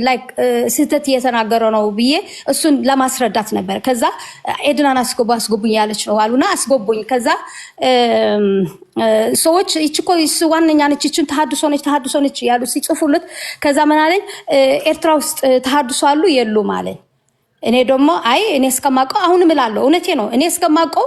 ላይክ ስህተት እየተናገረ ነው ብዬ እሱን ለማስረዳት ነበር። ከዛ ኤድናን አስገቡኝ ያለች ነው አሉና አስገቡኝ። ከዛ ሰዎች እቺ እኮ ዋነኛ ነች እቺን ተሐድሶ ነች ያሉ ሲጽፉለት፣ ከዛ ምን አለኝ ኤርትራ ውስጥ ተሐድሶ አሉ የሉም አለኝ። እኔ ደግሞ አይ እኔ እስከማውቀው አሁን እምላለሁ እውነቴ ነው። እኔ እስከማውቀው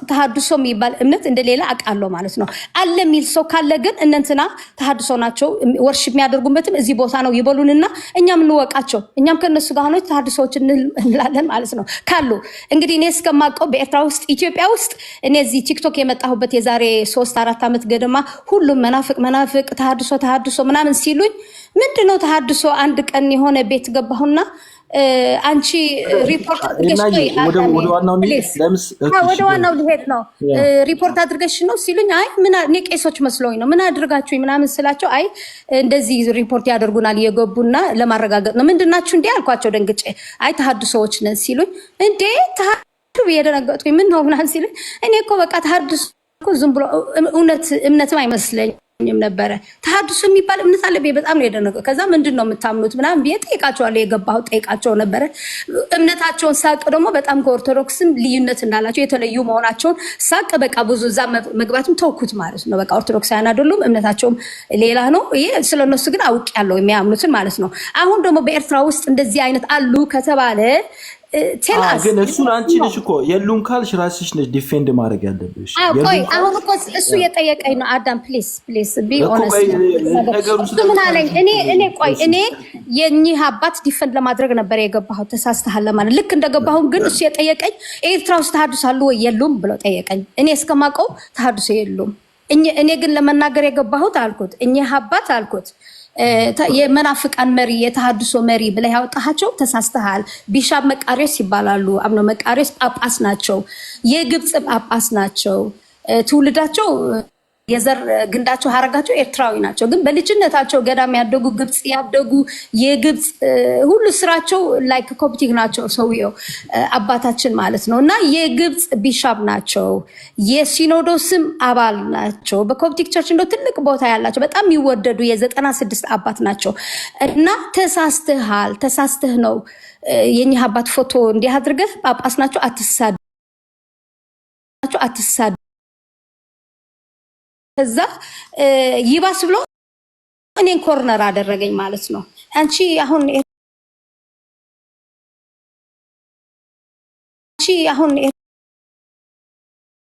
ተሐድሶ የሚባል እምነት እንደሌላ አውቃለሁ ማለት ነው። አለ የሚል ሰው ካለ ግን እነንትና ተሐድሶ ናቸው ወርሺፕ የሚያደርጉበትም እዚህ ቦታ ነው ይበሉንና እኛም እንወቃቸው፣ እኛም ከነሱ ጋር ሆኖ ተሐድሶዎች እንላለን ማለት ነው ካሉ። እንግዲህ እኔ እስከማውቀው በኤርትራ ውስጥ ኢትዮጵያ ውስጥ እኔ እዚህ ቲክቶክ የመጣሁበት የዛሬ 3-4 ዓመት ገደማ ሁሉም መናፍቅ ተሐድሶ ምናምን ሲሉኝ ምንድነው ተሐድሶ? አንድ ቀን የሆነ ቤት ገባሁና አንቺ ሪፖርት አድርገሽ ወደ ዋናው ልሄድ ነው ሪፖርት አድርገሽ ነው ሲሉኝ፣ አይ ምን እኔ ቄሶች መስሎኝ ነው ምን አድርጋችሁ ምናምን ስላቸው፣ አይ እንደዚህ ሪፖርት ያደርጉናል እየገቡና ለማረጋገጥ ነው። ምንድናችሁ እንዴ አልኳቸው ደንግጬ። አይ ተሐድሶዎች ነን ሲሉኝ፣ እንዴ ተሐድሶ እየደነገጥኩኝ ምን ነው ምናምን ሲሉኝ፣ እኔ እኮ በቃ ተሐድሶ ዝም ብሎ እምነትም አይመስለኝም ነበረ። ተሐድሶ የሚባል እምነት አለ በጣም ነው የደነገው። ከዛ ምንድነው የምታምኑት ምናምን ብዬ ጠይቃቸዋለሁ። የገባው ጠይቃቸው ነበረ። እምነታቸውን ሳቅ ደግሞ በጣም ከኦርቶዶክስም ልዩነት እንዳላቸው የተለዩ መሆናቸውን ሳቅ። በቃ ብዙ እዛ መግባትም ተውኩት ማለት ነው። በቃ ኦርቶዶክሳውያን አይደሉም፣ እምነታቸውም ሌላ ነው። ይሄ ስለነሱ ግን አውቄያለሁ የሚያምኑትን ማለት ነው። አሁን ደግሞ በኤርትራ ውስጥ እንደዚህ አይነት አሉ ከተባለ ግን እሱን አንቺ ነሽ እኮ የሉም ካልሽ ራስሽ ነሽ ዲፌንድ ማድረግ ያለብሽ። ቆይ አሁን እኮ እሱ የጠየቀኝ ነው። አዳም ፕሊዝ ቢ ኦነስት ምን አለኝ? እኔ የኚህ አባት ዲፌንድ ለማድረግ ነበር የገባሁት። ተሳስተሃል ለማለት ልክ እንደገባሁን ግን እሱ የጠየቀኝ ኤርትራ ውስጥ ተሐድሶ አሉ ወይ የሉም ብሎ ጠየቀኝ። እኔ እስከማውቀው ተሐድሶ የሉም። እኔ ግን ለመናገር የገባሁት አልኩት እኚህ አባት አልኩት የመናፍቃን መሪ የተሐድሶ መሪ ብለህ ያወጣሃቸው ተሳስተሃል። ቢሻፕ መቃሪዎስ ይባላሉ። አቡነ መቃሪዎስ ጳጳስ ናቸው። የግብፅ ጳጳስ ናቸው። ትውልዳቸው የዘር ግንዳቸው ሀረጋቸው ኤርትራዊ ናቸው። ግን በልጅነታቸው ገዳም ያደጉ ግብፅ ያደጉ የግብፅ ሁሉ ስራቸው ላይክ ኮፕቲክ ናቸው። ሰውየው አባታችን ማለት ነው። እና የግብፅ ቢሻፕ ናቸው። የሲኖዶስም አባል ናቸው። በኮፕቲክ ቸርች እንደው ትልቅ ቦታ ያላቸው በጣም የሚወደዱ የ96 አባት ናቸው። እና ተሳስተህ ነው የኛ አባት ፎቶ እንዲህ አድርገህ ጳጳስ ናቸው አትሳድ ከዛ ይባስ ብሎ እኔን ኮርነር አደረገኝ ማለት ነው። አንቺ አሁን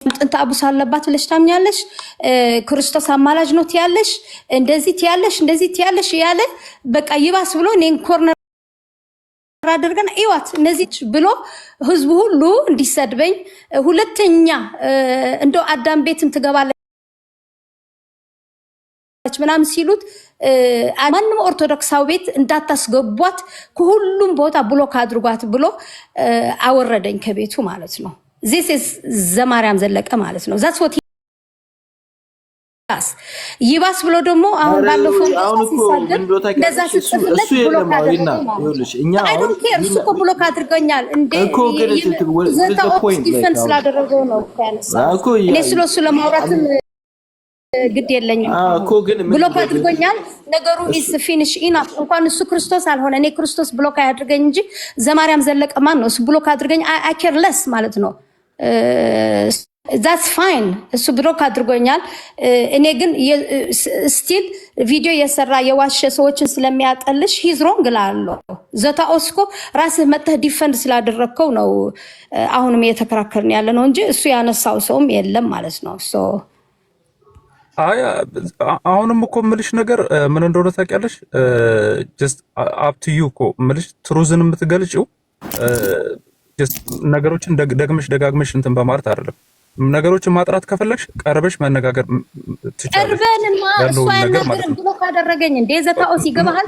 ጥንተ አቡስ አለባት ብለሽ ታምኛለሽ? ክርስቶስ አማላጅ ነው ትያለሽ? እንደዚህ ትያለሽ ያለ በቃ ይባስ ብሎ እኔን ኮርነር አደረገና ይዋት እነዚህ ብሎ ህዝቡ ሁሉ እንዲሰድበኝ ሁለተኛ እንደው አዳም ቤትም ትገባለች ምናምን ሲሉት ማንም ኦርቶዶክሳዊ ቤት እንዳታስገቧት ከሁሉም ቦታ ብሎክ አድርጓት ብሎ አወረደኝ ከቤቱ ማለት ነው። this is ዘማርያም ዘለቀ ማለት ነው። that's what ይባስ ብሎ ደግሞ አሁን ባለፈው እንደዛ ሲጽፍለት ብሎክ አድርገኛል እንዴ ዘታው ዲፌንስ ስላደረገው ነው ያነሳው። እኔ ስለሱ ለማውራትም ግድ የለኝም ብሎክ አድርጎኛል። ነገሩ ኢስ ፊኒሽ ኢናፍ። እንኳን እሱ ክርስቶስ አልሆነ እኔ ክርስቶስ ብሎክ አያድርገኝ እንጂ ዘማርያም ዘለቀ ማን ነው እሱ ብሎክ አድርገኝ? አይ ኬር ለስ ማለት ነው። that's fine እሱ ብሎክ አድርጎኛል። እኔ ግን ስቲል ቪዲዮ የሰራ የዋሸ ሰዎችን ስለሚያጠልሽ ሂዝ ሮንግ ላለው ዘታኦስኮ ራስህ መተህ ዲፈንድ ስላደረከው ነው አሁንም እየተከራከርን ያለ ነው እንጂ እሱ ያነሳው ሰውም የለም ማለት ነው። ሶ አሁንም እኮ ምልሽ ነገር ምን እንደሆነ ታውቂያለሽ? ጀስት አፕ ቱ ዩ እኮ ምልሽ ትሩዝን የምትገልጪው ጀስት ነገሮችን ደጋግመሽ እንትን በማለት አይደለም። ነገሮችን ማጥራት ከፈለግሽ ቀርበሽ መነጋገር ትችላለሽ። ያለው ነገር ማለት ነው። ብሎክ አደረገኝ እንደ ዘታኦስ ይገባሃል።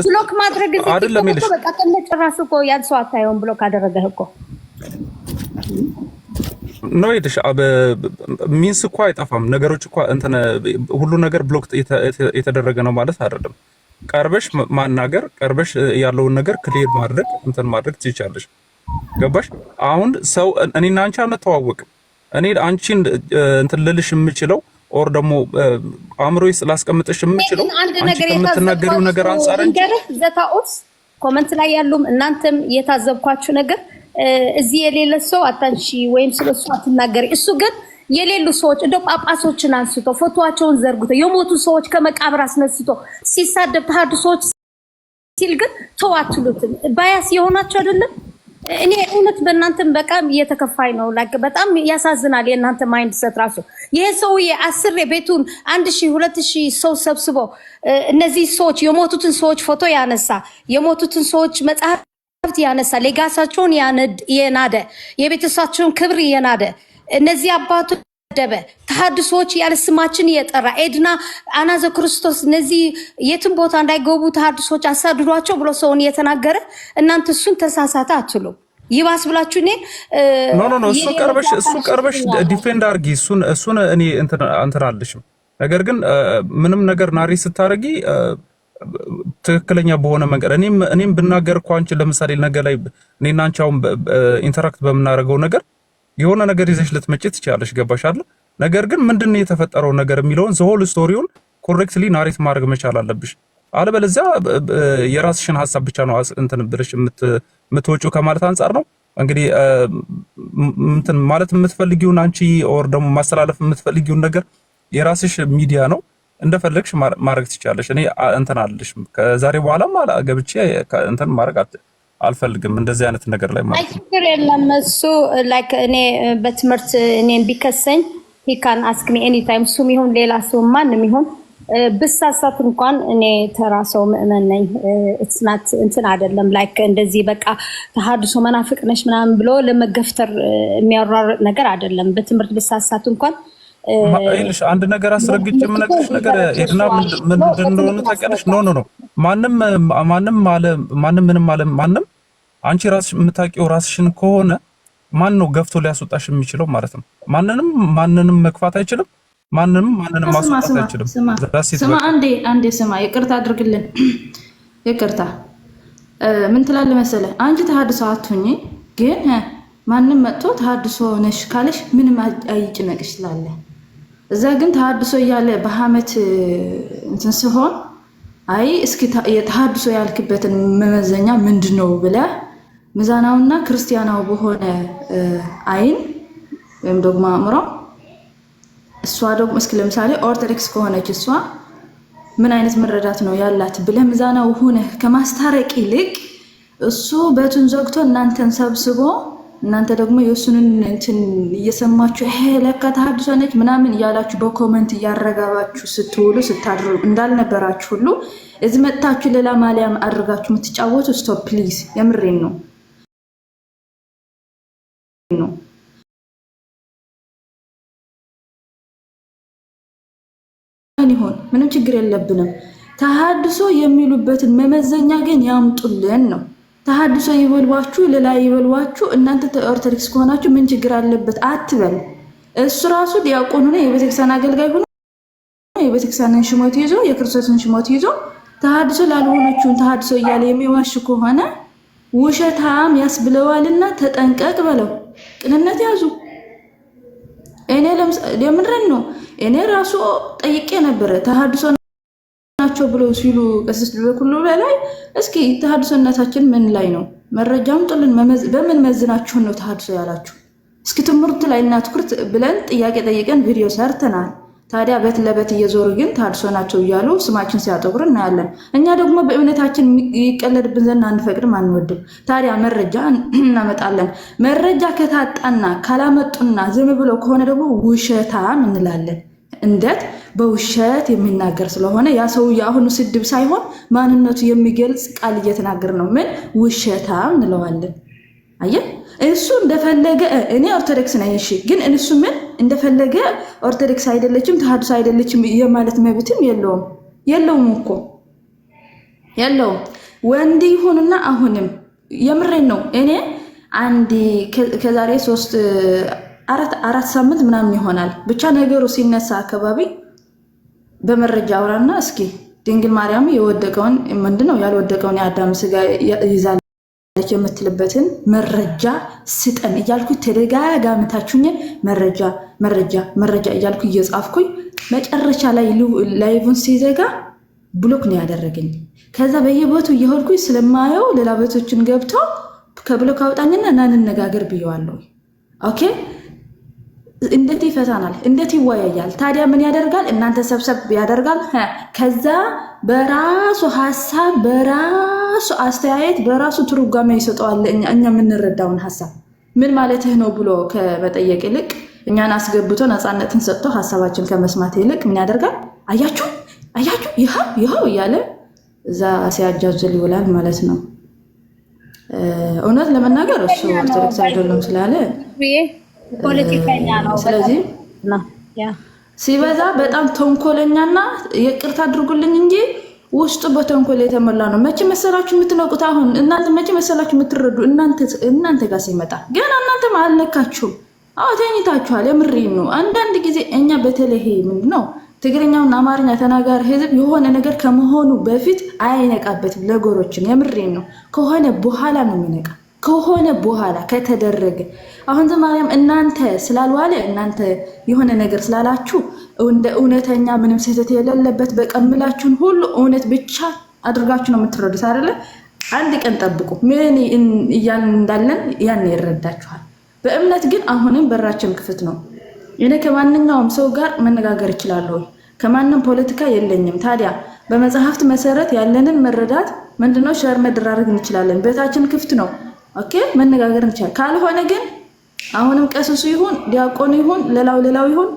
ብሎክ ማድረግ አይደለም ይልሽ በቃ ተነጭራሱ እኮ ያን ሰው አታየውም። ብሎክ አደረገህ እኮ ነው ይልሽ ሚንስ እኮ አይጠፋም። ነገሮች እኮ እንትን ሁሉ ነገር ብሎክ የተደረገ ነው ማለት አይደለም። ቀርበሽ ማናገር ቀርበሽ ያለውን ነገር ክሊር ማድረግ እንትን ማድረግ ትችላለሽ። ገባሽ? አሁን ሰው እኔና አንቺ አንተዋወቅም። እኔ አንቺን እንትን ልልሽ የምችለው ኦር ደግሞ አእምሮዬ ስላስቀምጥሽ የምችለው አንድ አንቺ ነገር ከምትናገሪው ነገር አንፃር እንጂ ዘታኦስ ኮመንት ላይ ያሉም እናንተም የታዘብኳችሁ ነገር እዚህ የሌለ ሰው አታንሺ ወይም ስለሱ አትናገሪ። እሱ ግን የሌሉ ሰዎች እንደ ጳጳሶችን አንስቶ ፎቶዋቸውን ዘርግቶ የሞቱ ሰዎች ከመቃብር አስነስቶ ሲሳደብ ተሐድሶች ሲል ግን ተዋትሉትም ባያስ የሆናችሁ አይደለም። እኔ እውነት በእናንተም በቃም እየተከፋይ ነው። ላይክ በጣም ያሳዝናል የእናንተ ማይንድ ሰት ራሱ። ይሄ ሰውዬ 10 ቤቱን 1000 2000 ሰው ሰብስቦ እነዚህ ሰዎች የሞቱትን ሰዎች ፎቶ ያነሳ፣ የሞቱትን ሰዎች መጽሐፍት ያነሳ፣ ሌጋሳቸውን የናደ፣ የቤተሰባቸውን ክብር የናደ፣ እነዚህ አባቱ ደበ ተሐድሶች ያለ ስማችን እየጠራ ኤድና አናዘ ክርስቶስ እነዚህ የትም ቦታ እንዳይገቡ ተሐድሶች አሳድዷቸው ብሎ ሰውን እየተናገረ እናንተ እሱን ተሳሳተ አትሉ። ይባስ ብላችሁ እኔ ኖ እሱ ቀርበሽ ዲፌንድ አርጊ እሱን እኔ እንትን አልልሽም። ነገር ግን ምንም ነገር ናሪ ስታረጊ ትክክለኛ በሆነ መንገድ እኔም ብናገር እኮ አንቺ ለምሳሌ ነገር ላይ እኔና አንቺ አሁን ኢንተራክት በምናደርገው ነገር የሆነ ነገር ይዘሽ ልትመጪ ትችያለሽ። ገባሽ አይደል? ነገር ግን ምንድነው የተፈጠረው ነገር የሚለውን ዘሆል ስቶሪውን ኮሬክትሊ ናሬት ማድረግ መቻል አለብሽ። አለበለዚያ የራስሽን ሐሳብ ብቻ ነው እንትን ብለሽ የምትወጪው ከማለት አንፃር ነው። እንግዲህ እንትን ማለት የምትፈልጊውን አንቺ ኦር ደግሞ ማስተላለፍ የምትፈልጊውን ነገር የራስሽ ሚዲያ ነው፣ እንደፈለግሽ ማድረግ ትችያለሽ። እኔ እንትን አልልሽም። ከዛሬ በኋላም ገብቼ እንትን ማድረግ አልፈልግም እንደዚህ አይነት ነገር ላይ ማለት ነው። አይችግር የለም እሱ ላይክ እኔ በትምህርት እኔን ቢከሰኝ he can ask me anytime ሱም ይሁን ሌላ ሰው ማንም ይሁን ብሳሳት እንኳን እኔ ተራሰው ምእመን ነኝ። it's not እንትን አይደለም ላይክ እንደዚህ በቃ ተሐድሶ መናፍቅ ነሽ ምናምን ብሎ ለመገፍተር የሚያራርጥ ነገር አይደለም። በትምህርት ብሳሳት እንኳን አይልሽ አንድ ነገር አስረግጬ የምነግርሽ ነገር ኤድና ምንድን እንደሆነ ታውቂያለሽ? ኖ ማንም ማንም አንቺ ራስሽ የምታውቂው ራስሽን ከሆነ ማን ነው ገፍቶ ሊያስወጣሽ የሚችለው ማለት ነው? ማንንም መግፋት አይችልም። ማንንም ማስወጣት አይችልም። ስማ አንዴ ስማ፣ ይቅርታ አድርግልን። ይቅርታ ምን ትላለህ መሰለህ? አንቺ ተሐድሶ አትሁኚ፣ ግን ማንም መጥቶ ተሐድሶ ነሽ ካለሽ ምንም አይጭነቅሽ ትላለህ። እዛ ግን ተሐድሶ እያለ በሐመት እንትን ሲሆን አይ እስኪ የተሐድሶ ያልክበትን መመዘኛ ምንድነው ብለህ ሚዛናውና ክርስቲያናው በሆነ አይን ወይም ደግሞ አእምሮ እሷ ደግሞ እስኪ ለምሳሌ ኦርቶዶክስ ከሆነች እሷ ምን አይነት መረዳት ነው ያላት ብለህ ሚዛናው ሆነ ከማስታረቅ ይልቅ እሱ በቱን ዘግቶ እናንተን ሰብስቦ እናንተ ደግሞ የሱንን እንትን እየሰማችሁ ለካ ተሐድሶ ነች ምናምን እያላችሁ በኮሜንት እያረጋባችሁ ስትውሉ ስታድሩ እንዳልነበራችሁ ሁሉ እዚህ መጣችሁ ሌላ ማሊያም አድርጋችሁ የምትጫወቱ ስቶፕ ፕሊዝ። የምሬን ነው። ይሁን ምንም ችግር የለብንም። ተሐድሶ የሚሉበትን መመዘኛ ግን ያምጡልን ነው። ተሐድሶ ይበልዋችሁ ሌላ ይበልዋችሁ እናንተ ኦርቶዶክስ ከሆናችሁ ምን ችግር አለበት አትበል። እሱ ራሱ ዲያቆን ሆነ የቤተክርስቲያን አገልጋይ ሆነ የቤተክርስቲያንን ሽሞት ይዞ የክርስቶስን ሽሞት ይዞ ተሐድሶ ላልሆነችውን ተሐድሶ እያለ የሚዋሽ ከሆነ ውሸታም ያስብለዋልና ተጠንቀቅ በለው። ቅንነት ያዙ። እኔ ለምንድን ነው እኔ ራሱ ጠይቄ ነበር ተሐድሶ ናቸው ብሎ ሲሉ ቀስስ በኩሉ ላይ እስኪ ተሐድሶነታችን ምን ላይ ነው? መረጃም ጥልን በምን መዝናችሁ ነው ተሐድሶ ያላችሁ? እስኪ ትምህርት ላይ እና ትኩረት ብለን ጥያቄ ጠይቀን ቪዲዮ ሰርተናል። ታዲያ በት ለበት እየዞሩ ግን ተሐድሶ ናቸው እያሉ ስማችን ሲያጠቁር እናያለን። እኛ ደግሞ በእምነታችን ይቀለድብን ዘንድ አንፈቅድም፣ አንወድም። ታዲያ መረጃ እናመጣለን። መረጃ ከታጣና ካላመጡና ዝም ብለው ከሆነ ደግሞ ውሸታም እንላለን። እንዴት በውሸት የሚናገር ስለሆነ ያ ሰው ያሁኑ ስድብ ሳይሆን ማንነቱ የሚገልጽ ቃል እየተናገረ ነው። ምን ውሸታም እንለዋለን። አየህ እሱ እንደፈለገ እኔ ኦርቶዶክስ ነኝ እሺ፣ ግን እሱ ምን እንደፈለገ ኦርቶዶክስ አይደለችም ተሐድሶ አይደለችም የማለት መብትም የለውም እኮ የለውም። ወንድ ይሁንና አሁንም የምሬን ነው። እኔ አንድ ከዛሬ 4 ሳምንት ምናምን ይሆናል ብቻ ነገሩ ሲነሳ አካባቢ በመረጃ አውራና እስኪ ድንግል ማርያም የወደቀውን ምንድነው ያልወደቀውን የአዳም ስጋ ይዛለች የምትልበትን መረጃ ስጠን እያልኩ ተደጋጋሚ ታችሁኝ መረጃ እያልኩ እየጻፍኩኝ መጨረሻ ላይ ላይቭን ሲዘጋ ብሎክ ነው ያደረገኝ። ከዛ በየቦቱ እየሆንኩኝ ስለማየው ሌላ ቤቶችን ገብቶ ከብሎክ አውጣኝና እናንነጋገር ብየዋለሁ። ኦኬ እንዴት ይፈታናል? እንዴት ይወያያል? ታዲያ ምን ያደርጋል? እናንተ ሰብሰብ ያደርጋል። ከዛ በራሱ ሐሳብ፣ በራሱ አስተያየት፣ በራሱ ትርጓሜ ይሰጠዋል። እኛ የምንረዳውን ሐሳብ ምን ማለትህ ነው ብሎ ከመጠየቅ ይልቅ እኛን አስገብቶ ነፃነትን ሰጥቶ ሐሳባችን ከመስማት ይልቅ ምን ያደርጋል? አያችሁ ይኸው እያለ እዛ ሲያጃጅል ይውላል ማለት ነው። እውነት ለመናገር እሱ ኦርቶዶክስ አይደለም ስላለ ፖለቲከኛ ነው። ስለዚህ ሲበዛ በጣም ተንኮለኛና ይቅርታ አድርጉልኝ እንጂ ውስጡ በተንኮል የተሞላ ነው። መቼ መሰላችሁ የምትነቁት? አሁን እናንተ መቼ መሰላችሁ የምትረዱ? እናንተ ጋር ሲመጣ ገና እናንተም አልነካችሁም። አዎ ተኝታችኋል። የምሬን ነው። አንዳንድ ጊዜ እኛ በተለይ ምንድነው ትግርኛውና አማርኛ ተናጋሪ ህዝብ የሆነ ነገር ከመሆኑ በፊት አይነቃበትም ነገሮችን። የምሬን ነው። ከሆነ በኋላ ነው የሚነቃ። ከሆነ በኋላ ከተደረገ አሁን ዘማሪያም እናንተ ስላልዋለ እናንተ የሆነ ነገር ስላላችሁ እንደ እውነተኛ ምንም ስህተት የሌለበት በቀምላችሁን ሁሉ እውነት ብቻ አድርጋችሁ ነው የምትረዱት አይደለ? አንድ ቀን ጠብቁ። ምን እያልን እንዳለን ያን ይረዳችኋል። በእምነት ግን አሁንም በራችን ክፍት ነው። እኔ ከማንኛውም ሰው ጋር መነጋገር እችላለሁ። ከማንም ፖለቲካ የለኝም። ታዲያ በመጽሐፍት መሰረት ያለንን መረዳት ምንድነው ሸር መደራረግ እንችላለን። ቤታችን ክፍት ነው። ኦኬ መነጋገር እንችላለን። ካልሆነ ግን አሁንም ቀስሱ ይሁን ዲያቆን ይሁን ሌላው ይሁን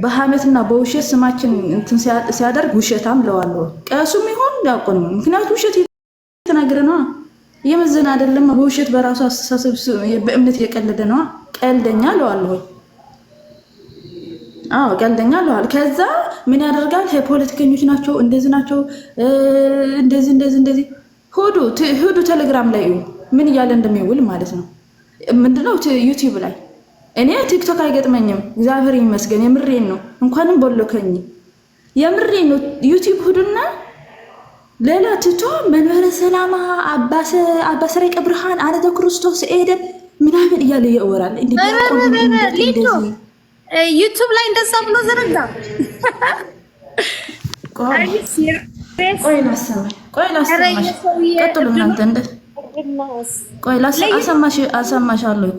በሐሜትና በውሸት ስማችን እንትን ሲያደርግ ውሸታም ለዋለሁ። ቀሱም ይሁን ዲያቆን ይሁን ምክንያቱም ውሸት የተናገረ ነው። የመዘን አይደለም። በውሸት በራሱ አስተሳሰብ በእምነት የቀለደ ነው። ቀልደኛ ለዋለሁ። ቀልደኛ ለዋል። ከዛ ምን ያደርጋል? ፖለቲከኞች ናቸው፣ እንደዚህ ናቸው፣ እንደዚህ ሂዱ ቴሌግራም ላይ ምን እያለ እንደሚውል ማለት ነው። ምንድነው ዩቲዩብ ላይ እኔ ቲክቶክ አይገጥመኝም፣ እግዚአብሔር ይመስገን። የምሬን ነው። እንኳንም ቦሎከኝ የምሬን ነው። ዩቲዩብ ሂዱና ሌላ ትቶ መንበረ ሰላማ አባሰረቀ ብርሃን አለተ ክርስቶስ ኤደን ምናምን እያለ ያወራል። እንደዚህ ዩቲዩብ ላይ እንደዛ ብሎ ዘረጋ። ቆይ ላሰማሽ። ቀጥሉ እናንተ እንደ ቆይ አሰማሻለሁ።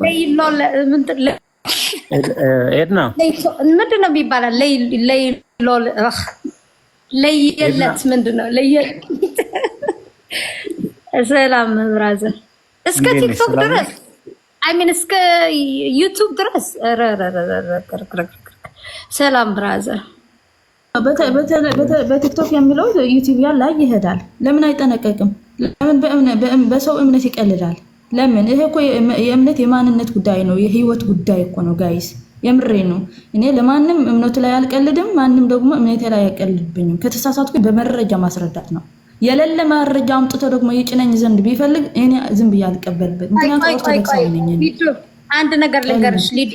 ኤድና ምንድን ነው የሚባለው? ለየለት ምንድን ነው ሰላም ብራዘር እስከ ቲክቶክ ድረስ አይሚን እስከ ዩቲዩብ ድረስ ሰላም ብራዘር። በቲክቶክ የሚለው ዩቲዩብ ላይ ይሄዳል። ለምን አይጠነቀቅም? ለምን በሰው እምነት ይቀልዳል? ለምን? ይሄ እኮ የእምነት የማንነት ጉዳይ ነው፣ የህይወት ጉዳይ እኮ ነው ጋይስ። የምሬ ነው። እኔ ለማንም እምነቱ ላይ አልቀልድም፣ ማንም ደግሞ እምነቴ ላይ አይቀልድብኝም። ከተሳሳትኩ በመረጃ ማስረዳት ነው። የሌለ መረጃ አምጥቶ ደግሞ የጭነኝ ዘንድ ቢፈልግ እኔ ዝም ብዬ አልቀበልበት። ምክንያቱም ኦርቶዶክስ ነኝ። አንድ ነገር ልንገርሽ ሊዱ፣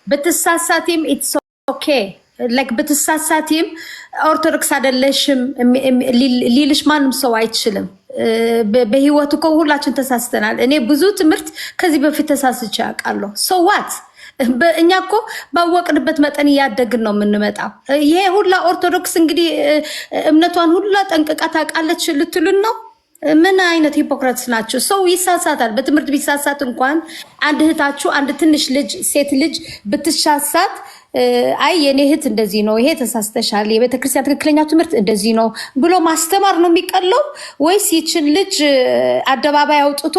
ብትሳሳቲም ኢትስ ኦኬ ላይክ ብትሳሳቲም ኦርቶዶክስ አይደለሽም ሊልሽ ማንም ሰው አይችልም። በህይወቱ እኮ ሁላችን ተሳስተናል። እኔ ብዙ ትምህርት ከዚህ በፊት ተሳስቼ አውቃለሁ። ሶ ዋት እኛ እኮ ባወቅንበት መጠን እያደግን ነው የምንመጣው። ይሄ ሁላ ኦርቶዶክስ እንግዲህ እምነቷን ሁላ ጠንቅቃ ታውቃለች ልትሉን ነው? ምን አይነት ሂፖክራትስ ናቸው? ሰው ይሳሳታል። በትምህርት ቢሳሳት እንኳን አንድ እህታችሁ አንድ ትንሽ ልጅ ሴት ልጅ ብትሳሳት አይ የኔ እህት እንደዚህ ነው፣ ይሄ ተሳስተሻል፣ የቤተክርስቲያን ትክክለኛው ትምህርት እንደዚህ ነው ብሎ ማስተማር ነው የሚቀለው? ወይስ ይችን ልጅ አደባባይ አውጥቶ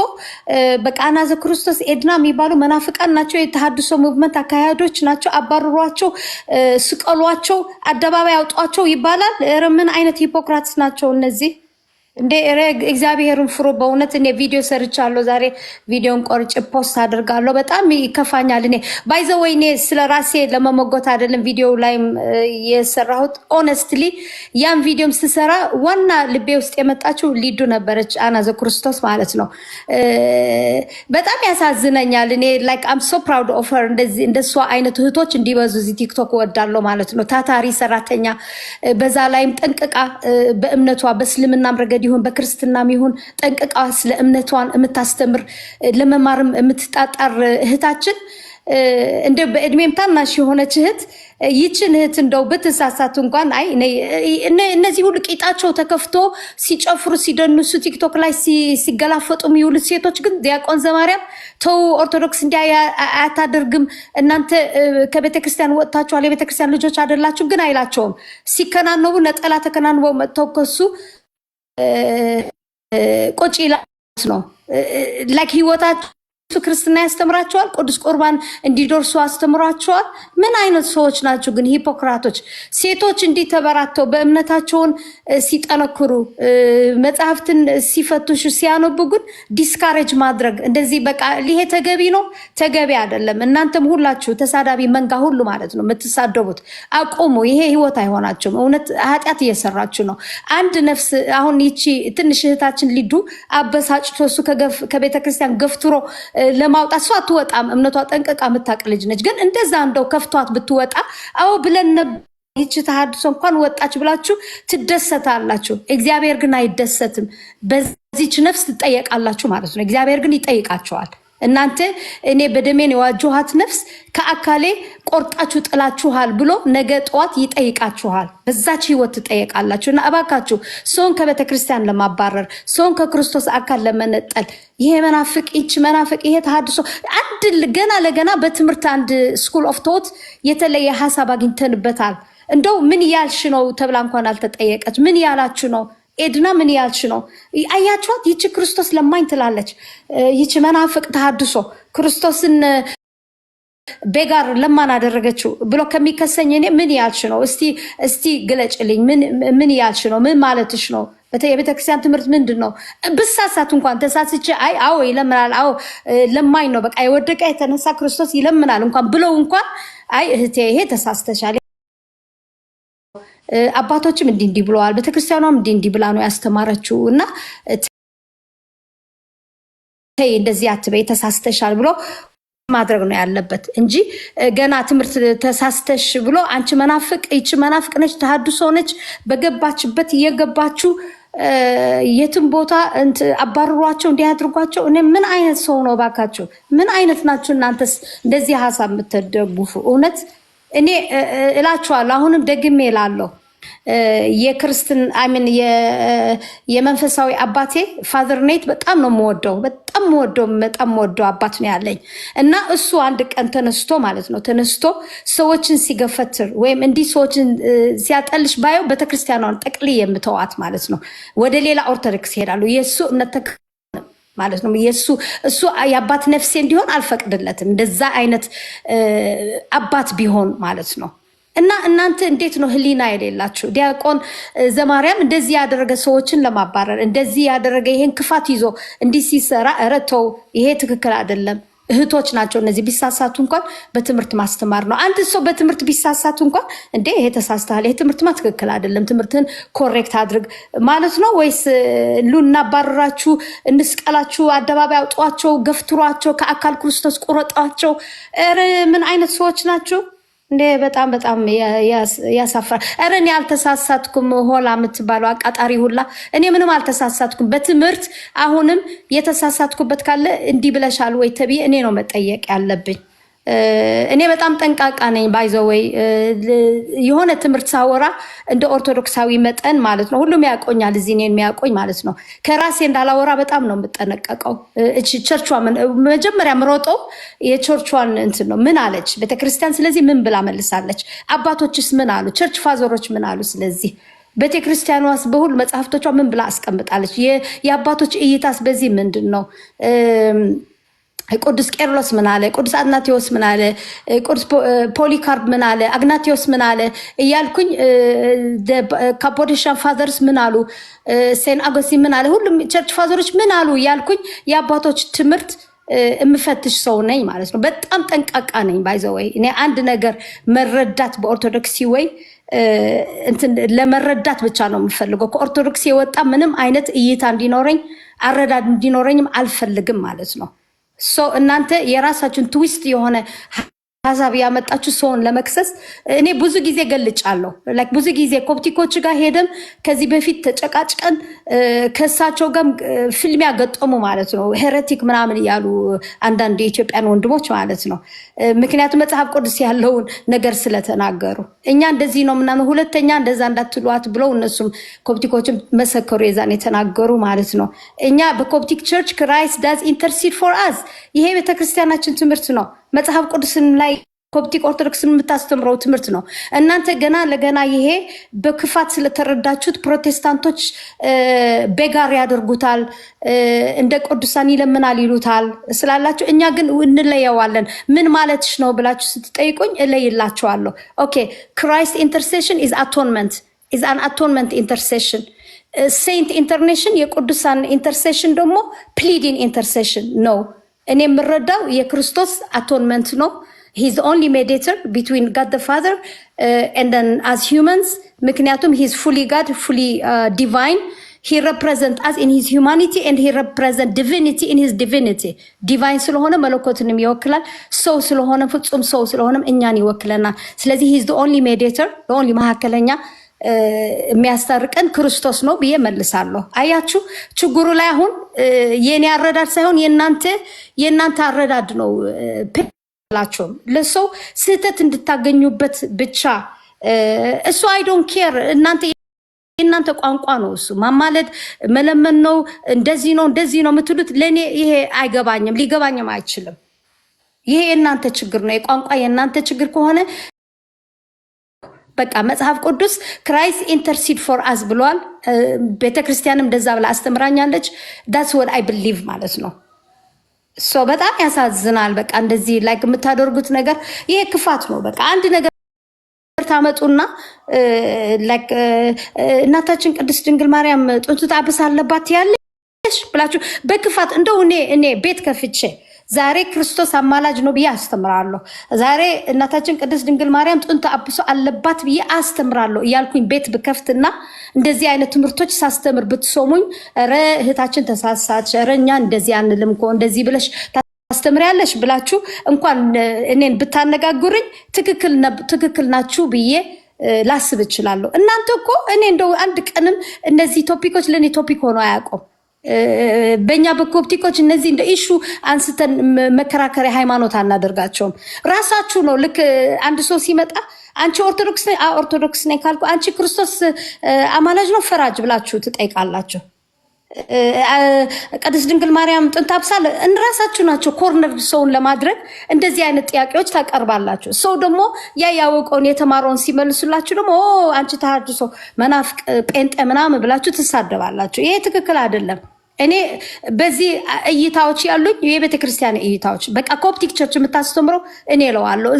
በቃ አናዘ ክርስቶስ ኤድና የሚባሉ መናፍቃን ናቸው፣ የተሐድሶ ሙቭመንት አካሄዶች ናቸው፣ አባርሯቸው፣ ስቀሏቸው፣ አደባባይ አውጧቸው ይባላል? ምን አይነት ሂፖክራትስ ናቸው እነዚህ? እንደ እግዚአብሔርን ፍሩ። በእውነት እኔ ቪዲዮ ሰርቻለሁ። ዛሬ ቪዲዮን ቆርጬ ፖስት አድርጋለሁ። በጣም ይከፋኛል። እኔ ባይዘወይ እኔ ስለ ራሴ ለመሞገት አይደለም ቪዲዮ ላይም የሰራሁት። ኦነስትሊ ያን ቪዲዮም ስሰራ ዋና ልቤ ውስጥ የመጣችው ሊዱ ነበረች፣ አናዘ ክርስቶስ ማለት ነው። በጣም ያሳዝነኛል። እኔ ላይክ አም ሶ ፕራውድ ኦፍ ሄር። እንደዚህ እንደሷ አይነት እህቶች እንዲበዙ እዚህ ቲክቶክ ወዳለሁ ማለት ነው። ታታሪ ሰራተኛ፣ በዛ ላይም ጠንቅቃ በእምነቷ በእስልምናም ረገድ ይሁን በክርስትናም ይሁን ጠንቅቃ ስለ እምነቷን የምታስተምር ለመማርም የምትጣጣር እህታችን እንደ በእድሜም ታናሽ የሆነች እህት ይችን እህት እንደው በተሳሳቱ እንኳን አይ እነዚህ ሁሉ ቂጣቸው ተከፍቶ ሲጨፍሩ ሲደንሱ ቲክቶክ ላይ ሲገላፈጡ የሚውሉ ሴቶች ግን ዲያቆን ዘማርያም ተው ኦርቶዶክስ እንዲያ አታደርግም እናንተ ከቤተክርስቲያን ወጥታችኋል የቤተክርስቲያን ልጆች አይደላችሁ ግን አይላቸውም ሲከናነቡ ነጠላ ተከናንበው መጥተው ከሱ ቆጪ ነው ላይክ ህይወታቸው ክርስትና ያስተምራቸዋል ቅዱስ ቁርባን እንዲደርሱ አስተምራቸዋል ምን አይነት ሰዎች ናቸው ግን ሂፖክራቶች ሴቶች እንዲተበራተው በእምነታቸውን ሲጠነክሩ መጽሐፍትን ሲፈትሹ ሲያነቡ ግን ዲስካሬጅ ማድረግ እንደዚህ በቃ ይሄ ተገቢ ነው ተገቢ አይደለም እናንተም ሁላችሁ ተሳዳቢ መንጋ ሁሉ ማለት ነው የምትሳደቡት አቆሙ ይሄ ህይወት አይሆናችሁም እውነት ኃጢአት እየሰራችሁ ነው አንድ ነፍስ አሁን ይቺ ትንሽ እህታችን ሊዱ አበሳጭቶ እሱ ከቤተክርስቲያን ገፍትሮ ለማውጣት ሰው አትወጣም እምነቷ ጠንቀቃ የምታውቅ ልጅ ነች ግን እንደዛ እንደው ከፍቷት ብትወጣ አው ብለን ይቺ ተሐድሶ እንኳን ወጣች ብላችሁ ትደሰታላችሁ እግዚአብሔር ግን አይደሰትም በዚህች ነፍስ ትጠየቃላችሁ ማለት ነው እግዚአብሔር ግን ይጠይቃቸዋል እናንተ እኔ በደሜን የዋጀኋት ነፍስ ከአካሌ ቆርጣችሁ ጥላችኋል ብሎ ነገ ጧት ይጠይቃችኋል በዛች ህይወት ትጠየቃላችሁና እባካችሁ ሰውን ከቤተክርስቲያን ለማባረር ሰውን ከክርስቶስ አካል ለመነጠል ይሄ መናፍቅ ይች መናፍቅ ይሄ ተሐድሶ አንድ ገና ለገና በትምህርት አንድ ስኩል ኦፍ ቶት የተለየ ሐሳብ አግኝተንበታል እንደው ምን ያልሽ ነው ተብላ እንኳን አልተጠየቀች ምን ያላችሁ ነው ኤድና ምን ያልሽ ነው አያችኋት ይቺ ክርስቶስ ለማኝ ትላለች ይቺ መናፍቅ ተሐድሶ ክርስቶስን በጋር ለማን አደረገችው ብሎ ከሚከሰኝ እኔ ምን ያልሽ ነው እስቲ ግለጭልኝ ምን ያልሽ ነው ምን ማለትሽ ነው የቤተክርስቲያን ትምህርት ምንድነው ብሳሳት እንኳን ተሳስቼ አዎ ይለምናል አዎ ለማኝ ነው በቃ የወደቀ የተነሳ ክርስቶስ ይለምናል እንኳን ብለው እንኳን አይ እህቴ ይሄ ተሳስተሻል አባቶችም እንዲህ ብለዋል ቤተክርስቲያኗም እንዲህ ብላ ነው ያስተማረችው እና ተይ እንደዚህ አትበይ ተሳስተሻል ብሎ ማድረግ ነው ያለበት እንጂ ገና ትምህርት ተሳስተሽ ብሎ አንቺ መናፍቅ ይቺ መናፍቅ ነች ተሐድሶ ነች በገባችበት እየገባችሁ የትም ቦታ አባርሯቸው እንዲያድርጓቸው እኔ ምን አይነት ሰው ነው ባካችሁ ምን አይነት ናችሁ እናንተስ እንደዚህ ሐሳብ የምትደግፉ እውነት እኔ እላችኋለሁ አሁንም ደግሜ እላለሁ የክርስቲያን አሜን የመንፈሳዊ አባቴ ፋዘር ኔት በጣም ነው የምወደው በጣም ወደው አባት ነው ያለኝ እና እሱ አንድ ቀን ተነስቶ ማለት ነው ተነስቶ ሰዎችን ሲገፈትር ወይም እንዲ ሰዎችን ሲያጠልሽ ባየው ቤተክርስቲያኗን ጠቅልዬ የምተዋት ማለት ነው ወደ ሌላ ኦርቶዶክስ ሄዳሉ የሱ እምነት ማለት ነው እሱ የአባት ነፍሴ እንዲሆን አልፈቅድለትም እንደዛ አይነት አባት ቢሆን ማለት ነው እና እናንተ እንዴት ነው ህሊና የሌላችሁ ዲያቆን ዘማርያም እንደዚህ ያደረገ ሰዎችን ለማባረር እንደዚህ ያደረገ ይሄን ክፋት ይዞ እንዲህ ሲሰራ እረተው ይሄ ትክክል አይደለም እህቶች ናቸው እነዚህ ቢሳሳቱ እንኳን በትምህርት ማስተማር ነው አንድ ሰው በትምህርት ቢሳሳቱ እንኳን እንዴ ይሄ ተሳስተሃል ይሄ ትምህርት ትክክል አይደለም ትምህርትን ኮሬክት አድርግ ማለት ነው ወይስ ሉና ባረራችሁ እንስቀላችሁ አደባባይ አውጧቸው ገፍትሯቸው ከአካል ክርስቶስ ቁረጣቸው ምን አይነት ሰዎች ናቸው እንዴ በጣም ያሳፍራል እኔ አልተሳሳትኩም ሆላ የምትባለው አቃጣሪ ሁላ እኔ ምንም አልተሳሳትኩም በትምህርት አሁንም የተሳሳትኩበት ካለ እንዲህ ብለሻል ወይ ተብዬ እኔ ነው መጠየቅ ያለብኝ እኔ በጣም ጠንቃቃ ነኝ ባይዘወይ የሆነ ትምህርት ሳወራ እንደ ኦርቶዶክሳዊ መጠን ማለት ነው ሁሉም ያቆኛል እዚህ እኔን የሚያቆኝ ማለት ነው ከራሴ እንዳላወራ በጣም ነው የምጠነቀቀው እቺ ቸርቿ መጀመሪያ ምሮጠው የቸርቿን እንትን ነው ምን አለች ቤተክርስቲያን ስለዚህ ምን ብላ መልሳለች አባቶችስ ምን አሉ ቸርች ፋዘሮች ምን አሉ ስለዚህ ቤተክርስቲያኗስ በሁሉ መጽሐፍቶቿ ምን ብላ አስቀምጣለች የአባቶች እይታስ በዚህ ምንድነው ቅዱስ ቄርሎስ ምን አለ ቅዱስ አግናቲዮስ ምን አለ ቅዱስ ፖሊካርፕ ምን አለ አግናቲዮስ ምን አለ እያልኩኝ ካፖዲሻን ፋዘርስ ምን አሉ ሴን አጎስቲን ምን አለ ሁሉም ቸርች ፋዘሮች ምን አሉ እያልኩኝ የአባቶች ትምህርት እምፈትሽ ሰው ነኝ ማለት ነው በጣም ጠንቃቃ ነኝ ባይዘወይ እኔ አንድ ነገር መረዳት በኦርቶዶክሲ ወይ እንትን ለመረዳት ብቻ ነው የምፈልገው ከኦርቶዶክስ የወጣ ምንም አይነት እይታ እንዲኖረኝ አረዳድ እንዲኖረኝም አልፈልግም ማለት ነው እናንተ የራሳችሁን ትዊስት የሆነ ሐሳብ ያመጣችሁ ሰውን ለመክሰስ እኔ ብዙ ጊዜ ገልጫለሁ። ላይክ ብዙ ጊዜ ኮፕቲኮች ጋር ሄደም ከዚህ በፊት ተጨቃጭቀን ከሳቸው ጋር ፍልሚያ ገጠሙ ማለት ነው። ሄሬቲክ ምናምን ያሉ አንዳንድ የኢትዮጵያን ወንድሞች ማለት ነው። ምክንያቱም መጽሐፍ ቅዱስ ያለውን ነገር ስለተናገሩ እኛ እንደዚህ ነው ምናምን ሁለተኛ እንደዛ እንዳትሏት ብለው እነሱም ኮፕቲኮችም መሰከሩ የዛን የተናገሩ ማለት ነው። እኛ በኮፕቲክ ቸርች ክራይስት ዳዝ ኢንተርሲድ ፎር አስ ይሄ ቤተክርስቲያናችን ትምህርት ነው። መጽሐፍ ቅዱስን ላይ ኮፕቲክ ኦርቶዶክስን የምታስተምረው ትምህርት ነው። እናንተ ገና ለገና ይሄ በክፋት ስለተረዳችሁት ፕሮቴስታንቶች ቤጋር ያደርጉታል፣ እንደ ቅዱሳን ይለምናል ይሉታል ስላላችሁ እኛ ግን እንለየዋለን። ምን ማለትሽ ነው ብላችሁ ስትጠይቁኝ እለይላችኋለሁ። ኦኬ ክራይስት ኢንተርሴሽን ኢዝ አቶንመንት ኢዝ አን አቶንመንት ኢንተርሴሽን ሴንት ኢንተርኔሽን የቅዱሳን ኢንተርሴሽን ደግሞ ፕሊዲን ኢንተርሴሽን ነው። እኔ የምረዳው የክርስቶስ አቶንመንት ነው። he's the only mediator between God the Father and then as humans ምክንያቱም he's fully God fully divine he represent us in his humanity and he represent divinity in his divinity divine ስለሆነ መለኮትንም ይወክላል ሰው ስለሆነ ፍጹም ሰው ስለሆነም እኛን ይወክለናል ስለዚህ he's the only mediator the only መሐከለኛ የሚያስታርቀን ክርስቶስ ነው ብዬ መልሳለሁ አያችሁ ችግሩ ላይ አሁን የኔ አረዳድ ሳይሆን የናንተ አረዳድ ነው ላችሁ ለሰው ስህተት እንድታገኙበት ብቻ እሱ አይ ዶንት ኬር እናንተ ቋንቋ ነው እሱ ማማለድ መለመን ነው እንደዚህ ነው የምትሉት ለኔ ይሄ አይገባኝም ሊገባኝም አይችልም ይሄ የናንተ ችግር ነው የቋንቋ የናንተ ችግር ከሆነ በቃ መጽሐፍ ቅዱስ ክራይስት ኢንተርሲድ ፎር አስ ብሏል ቤተክርስቲያንም እንደዛ ብላ አስተምራኛለች that's what I believe ማለት ነው ሶ በጣም ያሳዝናል በቃ እንደዚህ ላይክ የምታደርጉት ነገር ይሄ ክፋት ነው በቃ አንድ ነገር ታመጡና ላይክ እናታችን ቅድስት ድንግል ማርያም ጡት ታብስ አለባት ያለሽ ብላችሁ በክፋት እንደው እኔ ቤት ከፍቼ ዛሬ ክርስቶስ አማላጅ ነው ብዬ አስተምራለሁ ዛሬ እናታችን ቅድስት ድንግል ማርያም ጡት አብሶ አለባት ብዬ አስተምራለሁ እያልኩኝ ቤት በከፍትና እንደዚህ አይነት ትምህርቶች ሳስተምር ብትሶሙኝ ረ እህታችን ተሳሳች ረኛ እንደዚህ አንልም እኮ እንደዚህ ብለሽ ታስተምሪያለሽ ብላችሁ እንኳን እኔን ብታነጋግሩኝ ትክክል ናችሁ ብዬ ላስብ እችላለሁ እናንተ እኮ እኔ እንደው አንድ ቀንም እነዚህ ቶፒኮች ለኔ ቶፒክ ሆኖ አያውቁም በእኛ በኮፕቲኮች እነዚህ እንደ ኢሹ አንስተን መከራከሪያ ሃይማኖት አናደርጋቸውም ራሳችሁ ነው ልክ አንድ ሰው ሲመጣ አንቺ ኦርቶዶክስ ነኝ ካልኩ አንቺ ክርስቶስ አማላጅ ነው ፈራጅ ብላችሁ ትጠይቃላችሁ ቅድስት ድንግል ማርያም ጥንት አብሳል እንራሳችሁ ናችሁ ኮርነር ሰውን ለማድረግ እንደዚህ አይነት ጥያቄዎች ታቀርባላችሁ ሰው ደግሞ ያወቀውን የተማረውን ሲመልሱላችሁ ደግሞ አንቺ ተሐድሶ መናፍቅ ጴንጤ ምናምን ብላችሁ ትሳደባላችሁ ይሄ ትክክል አይደለም እኔ በዚህ እይታዎች ያሉኝ የቤተክርስቲያን እይታዎች በቃ ኮፕቲክ ቸርች የምታስተምረው እኔ ለዋለሁ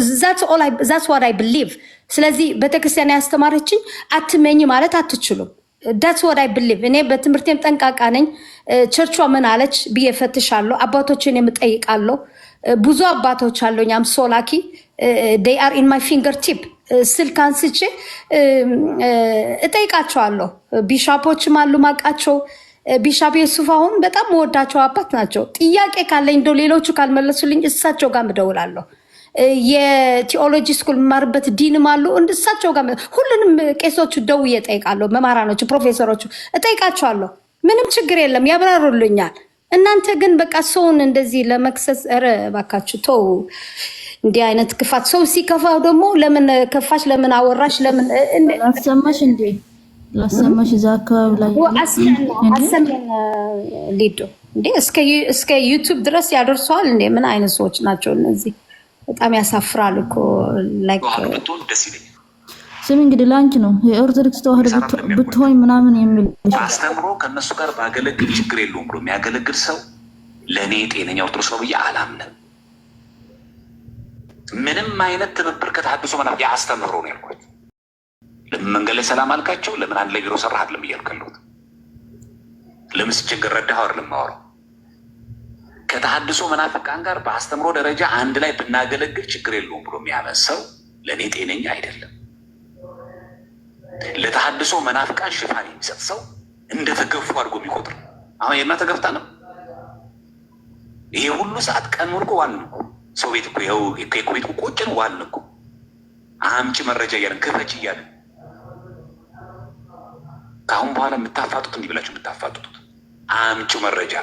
that's what I believe ስለዚህ ቤተክርስቲያን ያስተማረችኝ አትመኝ ማለት አትችሉም that's what I believe እኔ በትምህርቴም ጠንቃቃ ነኝ ቸርቿ ምን አለች ብዬ ፈትሻለሁ አባቶችን የምጠይቃለሁ ብዙ አባቶች አሉኝ am so lucky they are in my fingertip ስልክ አንስቼ እጠይቃቸዋለሁ ቢሻፖችም አሉ ማቃቸው ቢሻፕ የሱፍ አሁን በጣም ወዳቸው አባት ናቸው ጥያቄ ካለኝ እንደው ሌሎቹ ካልመለሱልኝ እሳቸው ጋር ምደውላለሁ የቲኦሎጂ ስኩል ማርበት ዲንም አሉ እሳቸው ጋር ሁሉንም ቄሶቹ ደውዬ እጠይቃለሁ መማራኖቹ ፕሮፌሰሮቹ እጠይቃቸዋለሁ ምንም ችግር የለም ያብራሩልኛል እናንተ ግን በቃ ሰውን እንደዚህ ለመክሰስ ኧረ እባካችሁ ተው እንዲህ አይነት ክፋት ሰው ሲከፋው ደግሞ ለምን ከፋሽ ለምን አወራሽ ለምን አሰማሽ እንዴ ላሰማሽ እዛ አካባቢ ላይ አሰማን ሊዶ እንዴ እስከ ዩቲዩብ ድረስ ያደርሰዋል እንዴ ምን አይነት ሰዎች ናቸው እነዚህ በጣም ያሳፍራል እኮ ላይክ ስም እንግዲህ ላንቺ ነው የኦርቶዶክስ ተዋህዶ ብትሆይ ምናምን የሚል አስተምሮ ከነሱ ጋር ባገለግል ችግር የለውም ብሎ የሚያገለግል ሰው ለኔ ጤነኛ ኦርቶዶክስ ነው ብዬ አላምንም ምንም አይነት ትብብር ከተሐድሶ መናፍቅ ያስተምሮ ነው ያልኩት ለምን መንገድ ላይ ሰላም አልካቸው ለምን አንድ ላይ ቢሮ ሰራህ አይደለም እያልከሉት ለምን ሲቸገር ረዳህ አይደለም ማወራው ከተሐድሶ መናፍቃን ጋር በአስተምሮ ደረጃ አንድ ላይ ብናገለግል ችግር የለውም ብሎ የሚያምን ሰው ለኔ ጤነኛ አይደለም ለተሐድሶ መናፍቃን ሽፋን የሚሰጥ ሰው እንደተገፉ አድርጎ የሚቆጥር አሁን የና ተገፍታ ነው ይሄ ሁሉ ሰዓት ቀን ሙሉ ዋን ሰው ቤት እኮ ይኸው ከኩዌት ቁጭ ነው ዋልን እኮ አምጪ መረጃ እያለን ክፈች እያለን ከአሁን በኋላ የምታፋጡት እንዲህ ብላችሁ የምታፋጡት አምጪ መረጃ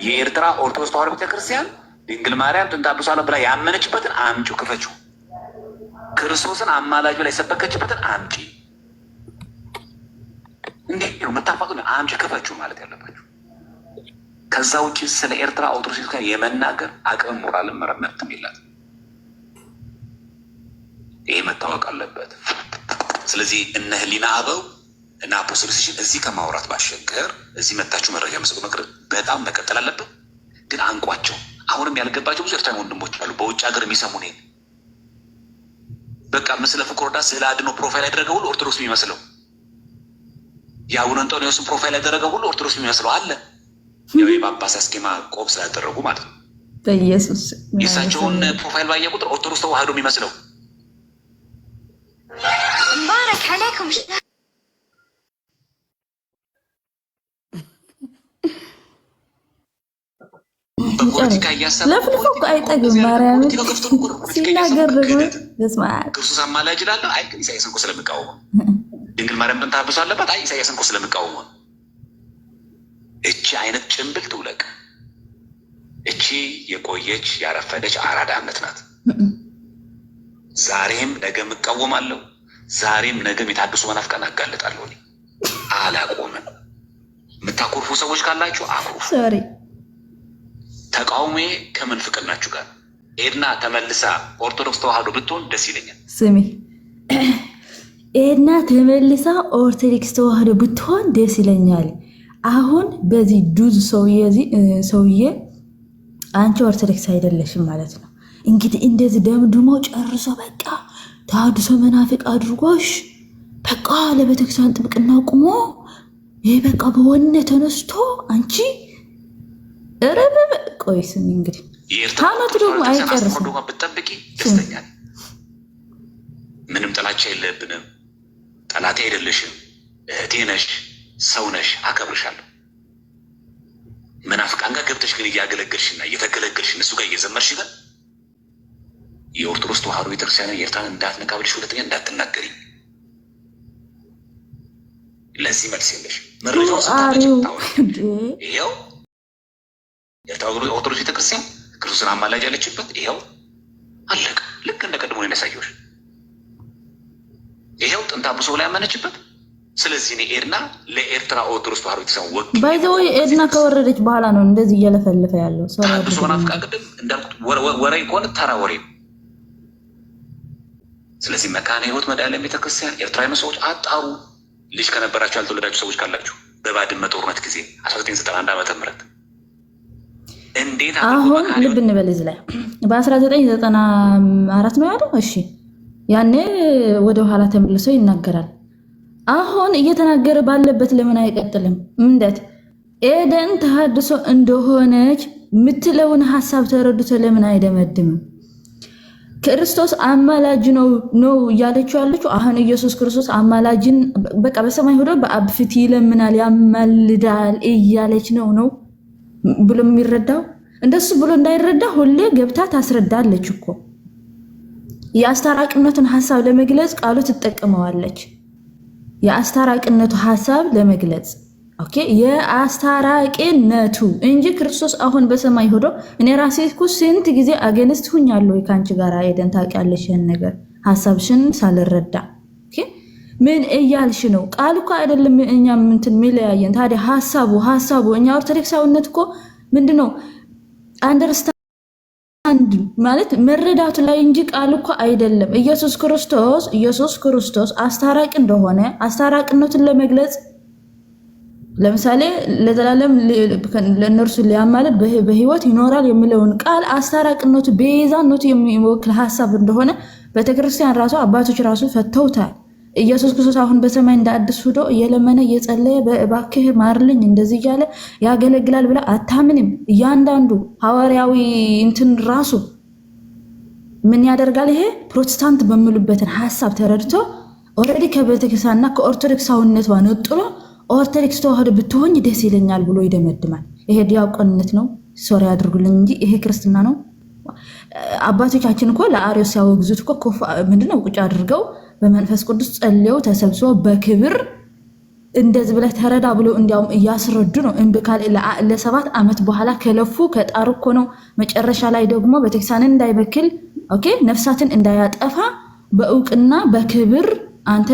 የኤርትራ ኦርቶዶክስ ተዋሕዶ ቤተክርስቲያን ድንግል ማርያም ጥንተ አብሷል ብላ ያመነችበትን አምጪ ክፈችው። ክርስቶስን አማላጅ ብላ የሰበከችበትን አምጪ። እንዴት ነው የምታፋጡት? አምጪ ክፈችው ማለት ያለባችሁ። ከዛ ውጭ ስለ ኤርትራ ኦርቶዶክስ ጋር የመናገር አቅም ሞራልን መረመርትም የላትም። ይሄ መታወቅ አለበት። ስለዚህ እነ ህሊና አበው እና አፖስቶሎሲሽን እዚህ ከማውራት ባሻገር እዚህ መታችሁ መረጃ መስጠት መቅረብ በጣም መቀጠል አለበት። ግን አንቋቸው። አሁንም ያልገባቸው ብዙ ኤርትራዊ ወንድሞች አሉ በውጭ ሀገር የሚሰሙ ነው። በቃ ምስለ ፍቁር ወዳ ስለ አድኖ ፕሮፋይል ያደረገ ሁሉ ኦርቶዶክስ የሚመስለው የአቡነ አንጦኒዎስን ፕሮፋይል ያደረገ ሁሉ ኦርቶዶክስ የሚመስለው አለ። ያው የጳጳስ አስኬማ ቆብ ስላደረጉ ማለት ነው። በኢየሱስ የእሳቸውን ፕሮፋይል ባየ ቁጥር ኦርቶዶክስ ተዋህዶ የሚመስለው ሙባረክ አለይኩም። በፖለቲካ እያሰበ ለፍልፎ እኮ አይጠግም። ማርያም ሲናገር ደግሞ በስመ አብ ክርስቶስ አማላጅ እላለሁ። አይ ኢሳያስን እኮ ስለምቃወመው ድንግል ማርያም ጥንተ አብሶ አለባት። አይ ኢሳያስን እኮ ስለምቃወመው እቺ አይነት ጭንብል ትውለቅ። እቺ የቆየች ያረፈደች አራዳ እምነት ናት። ዛሬም ነገም እቃወማለሁ። ዛሬም ነገም የታድሶ መናፍቃን አጋልጣለሁ። እኔ አላቆምም። የምታኮርፉ ሰዎች ካላችሁ አኩርፉ። ሶሪ ተቃውሜ ከምንፍቅናችሁ ጋር ኤድና ተመልሳ ኦርቶዶክስ ተዋህዶ ብትሆን ደስ ይለኛል። ስሚ ኤድና ተመልሳ ኦርቶዶክስ ተዋህዶ ብትሆን ደስ ይለኛል። አሁን በዚህ ዱዝ ሰውዬ አንቺ ኦርቶዶክስ አይደለሽም ማለት ነው። እንግዲህ እንደዚህ ደምድሞ ጨርሶ በቃ ተሐድሶ መናፍቅ አድርጎሽ በቃ ለቤተክርስቲያን ጥብቅና ቁሞ ይሄ በቃ በወኔ ተነስቶ አንቺ እረበበ ቆይ ስሚ እንግዲህ ታመት ደግሞ አይጨርስም። ብትጠብቂ ደስተኛ ነኝ። ምንም ጥላቻ የለብንም። ጠላቴ አይደለሽም። እህቴ ነሽ፣ ሰው ነሽ፣ አከብርሻለሁ። መናፍቃን ጋር ገብተሽ ግን እያገለገልሽና እየተገለገልሽ እሱ ጋር እየዘመርሽ ግን የኦርቶዶክስ ተዋህዶ ቤተክርስቲያን ኤርትራን እንዳትነካ ብለሽ ሁለተኛ እንዳትናገሪ። ለዚህ መልስ የለሽ። መረጃውን ስታመጪ ይኸው ኤርትራ ኦርቶዶክስ ቤተክርስቲያን ክርስቶስን አማላጅ ያለችበት ይኸው አለቀ። ልክ እንደ ቀድሞ ያሳየሁሽ ይኸው ጥንተ አብሶ ላይ ያመነችበት። ስለዚህ እኔ ኤድና ለኤርትራ ኦርቶዶክስ ተዋህዶ ቤተክርስቲያን ወግ ባይዘው ኤድና ከወረደች በኋላ ነው እንደዚህ እየለፈለፈ ያለው። ተሐድሶ መናፍቃን ቅድም እንዳልኩት ወሬ ከሆነ ተራ ወሬ። ስለዚህ መካነ ሕይወት መድኃኔዓለም ቤተክርስቲያን ኤርትራዊ ሰዎች አጣሩ። ልጅ ከነበራችሁ ያልተወለዳችሁ ሰዎች ካላችሁ በባድመ ጦርነት ጊዜ 1991 ዓመተ ምህረት እንዴት አሁን ልብ እንበል እዚህ ላይ በ1994 ነው ያለው። እሺ ያኔ ወደ ኋላ ተመልሶ ይናገራል። አሁን እየተናገረ ባለበት ለምን አይቀጥልም? እንዴት ኤደን ተሐድሶ እንደሆነች ምትለውን ሐሳብ ተረድቶ ለምን አይደመድምም? ክርስቶስ አማላጅ ነው እያለችው ያለችው አሁን ኢየሱስ ክርስቶስ አማላጅን በቃ በሰማይ ሆዶ በአብ ፊት ይለምናል ያማልዳል እያለች ነው ብሎ የሚረዳው። እንደሱ ብሎ እንዳይረዳ ሁሌ ገብታ ታስረዳለች እኮ። የአስታራቂነቱን ሐሳብ ለመግለጽ ቃሉ ትጠቀመዋለች። የአስታራቂነቱ ሐሳብ ለመግለጽ ኦኬ፣ የአስታራቂነቱ እንጂ ክርስቶስ አሁን በሰማይ ሆዶ እኔ ራሴ እኮ ስንት ጊዜ አገንስት ሁኛለሁ ካንቺ ጋር አይደን ታውቂያለሽ። ያን ነገር ሐሳብሽን ሳልረዳ ኦኬ፣ ምን እያልሽ ነው? ቃል እኮ አይደለም እኛ እንትን ሚለያየን። ታዲያ ሐሳቡ እኛ ኦርቶዶክሳዊነት እኮ ምንድነው አንደርስታንድ ማለት መረዳቱ ላይ እንጂ ቃል እኮ አይደለም። ኢየሱስ ክርስቶስ አስታራቂ እንደሆነ አስታራቂነቱን ለመግለጽ ለምሳሌ ለዘላለም ለነርሱ ሊያማልድ በህይወት ይኖራል የሚለውን ቃል አስታራቂነቱ ቤዛነቱ የሚወክል ሐሳብ እንደሆነ ቤተክርስቲያን ራሱ አባቶች ራሱ ፈተውታል። ኢየሱስ ክርስቶስ አሁን በሰማይ እንዳድስ ሆዶ እየለመነ እየጸለየ በእባክህ ማርልኝ እንደዚህ እያለ ያገለግላል ብላ አታምንም። እያንዳንዱ ሐዋርያዊ እንትን ራሱ ምን ያደርጋል? ይሄ ፕሮቴስታንት በሚሉበትን ሐሳብ ተረድቶ ኦሬዲ ከቤተክርስቲያንና ከኦርቶዶክሳዊነት ነጥሎ ኦርቶዶክስ ተዋህዶ ብትሆኝ ደስ ይለኛል ብሎ ይደመድማል። ይሄ ዲያቆንነት ነው። ሶሪ አድርጉልኝ እንጂ ይሄ ክርስትና ነው አባቶቻችን እኮ ለአርዮስ ሲያወግዙት እኮ ምንድነው ቁጭ አድርገው በመንፈስ ቅዱስ ጸልየው ተሰብስበው በክብር እንደዚህ ብለህ ተረዳ ብሎ እንዲያውም እያስረዱ ነው። እንብካል ለ7 ዓመት በኋላ ከለፉ ከጣሩ እኮ ነው መጨረሻ ላይ ደግሞ ቤተክርስቲያንን እንዳይበክል ኦኬ ነፍሳትን እንዳያጠፋ በእውቅና በክብር አንተ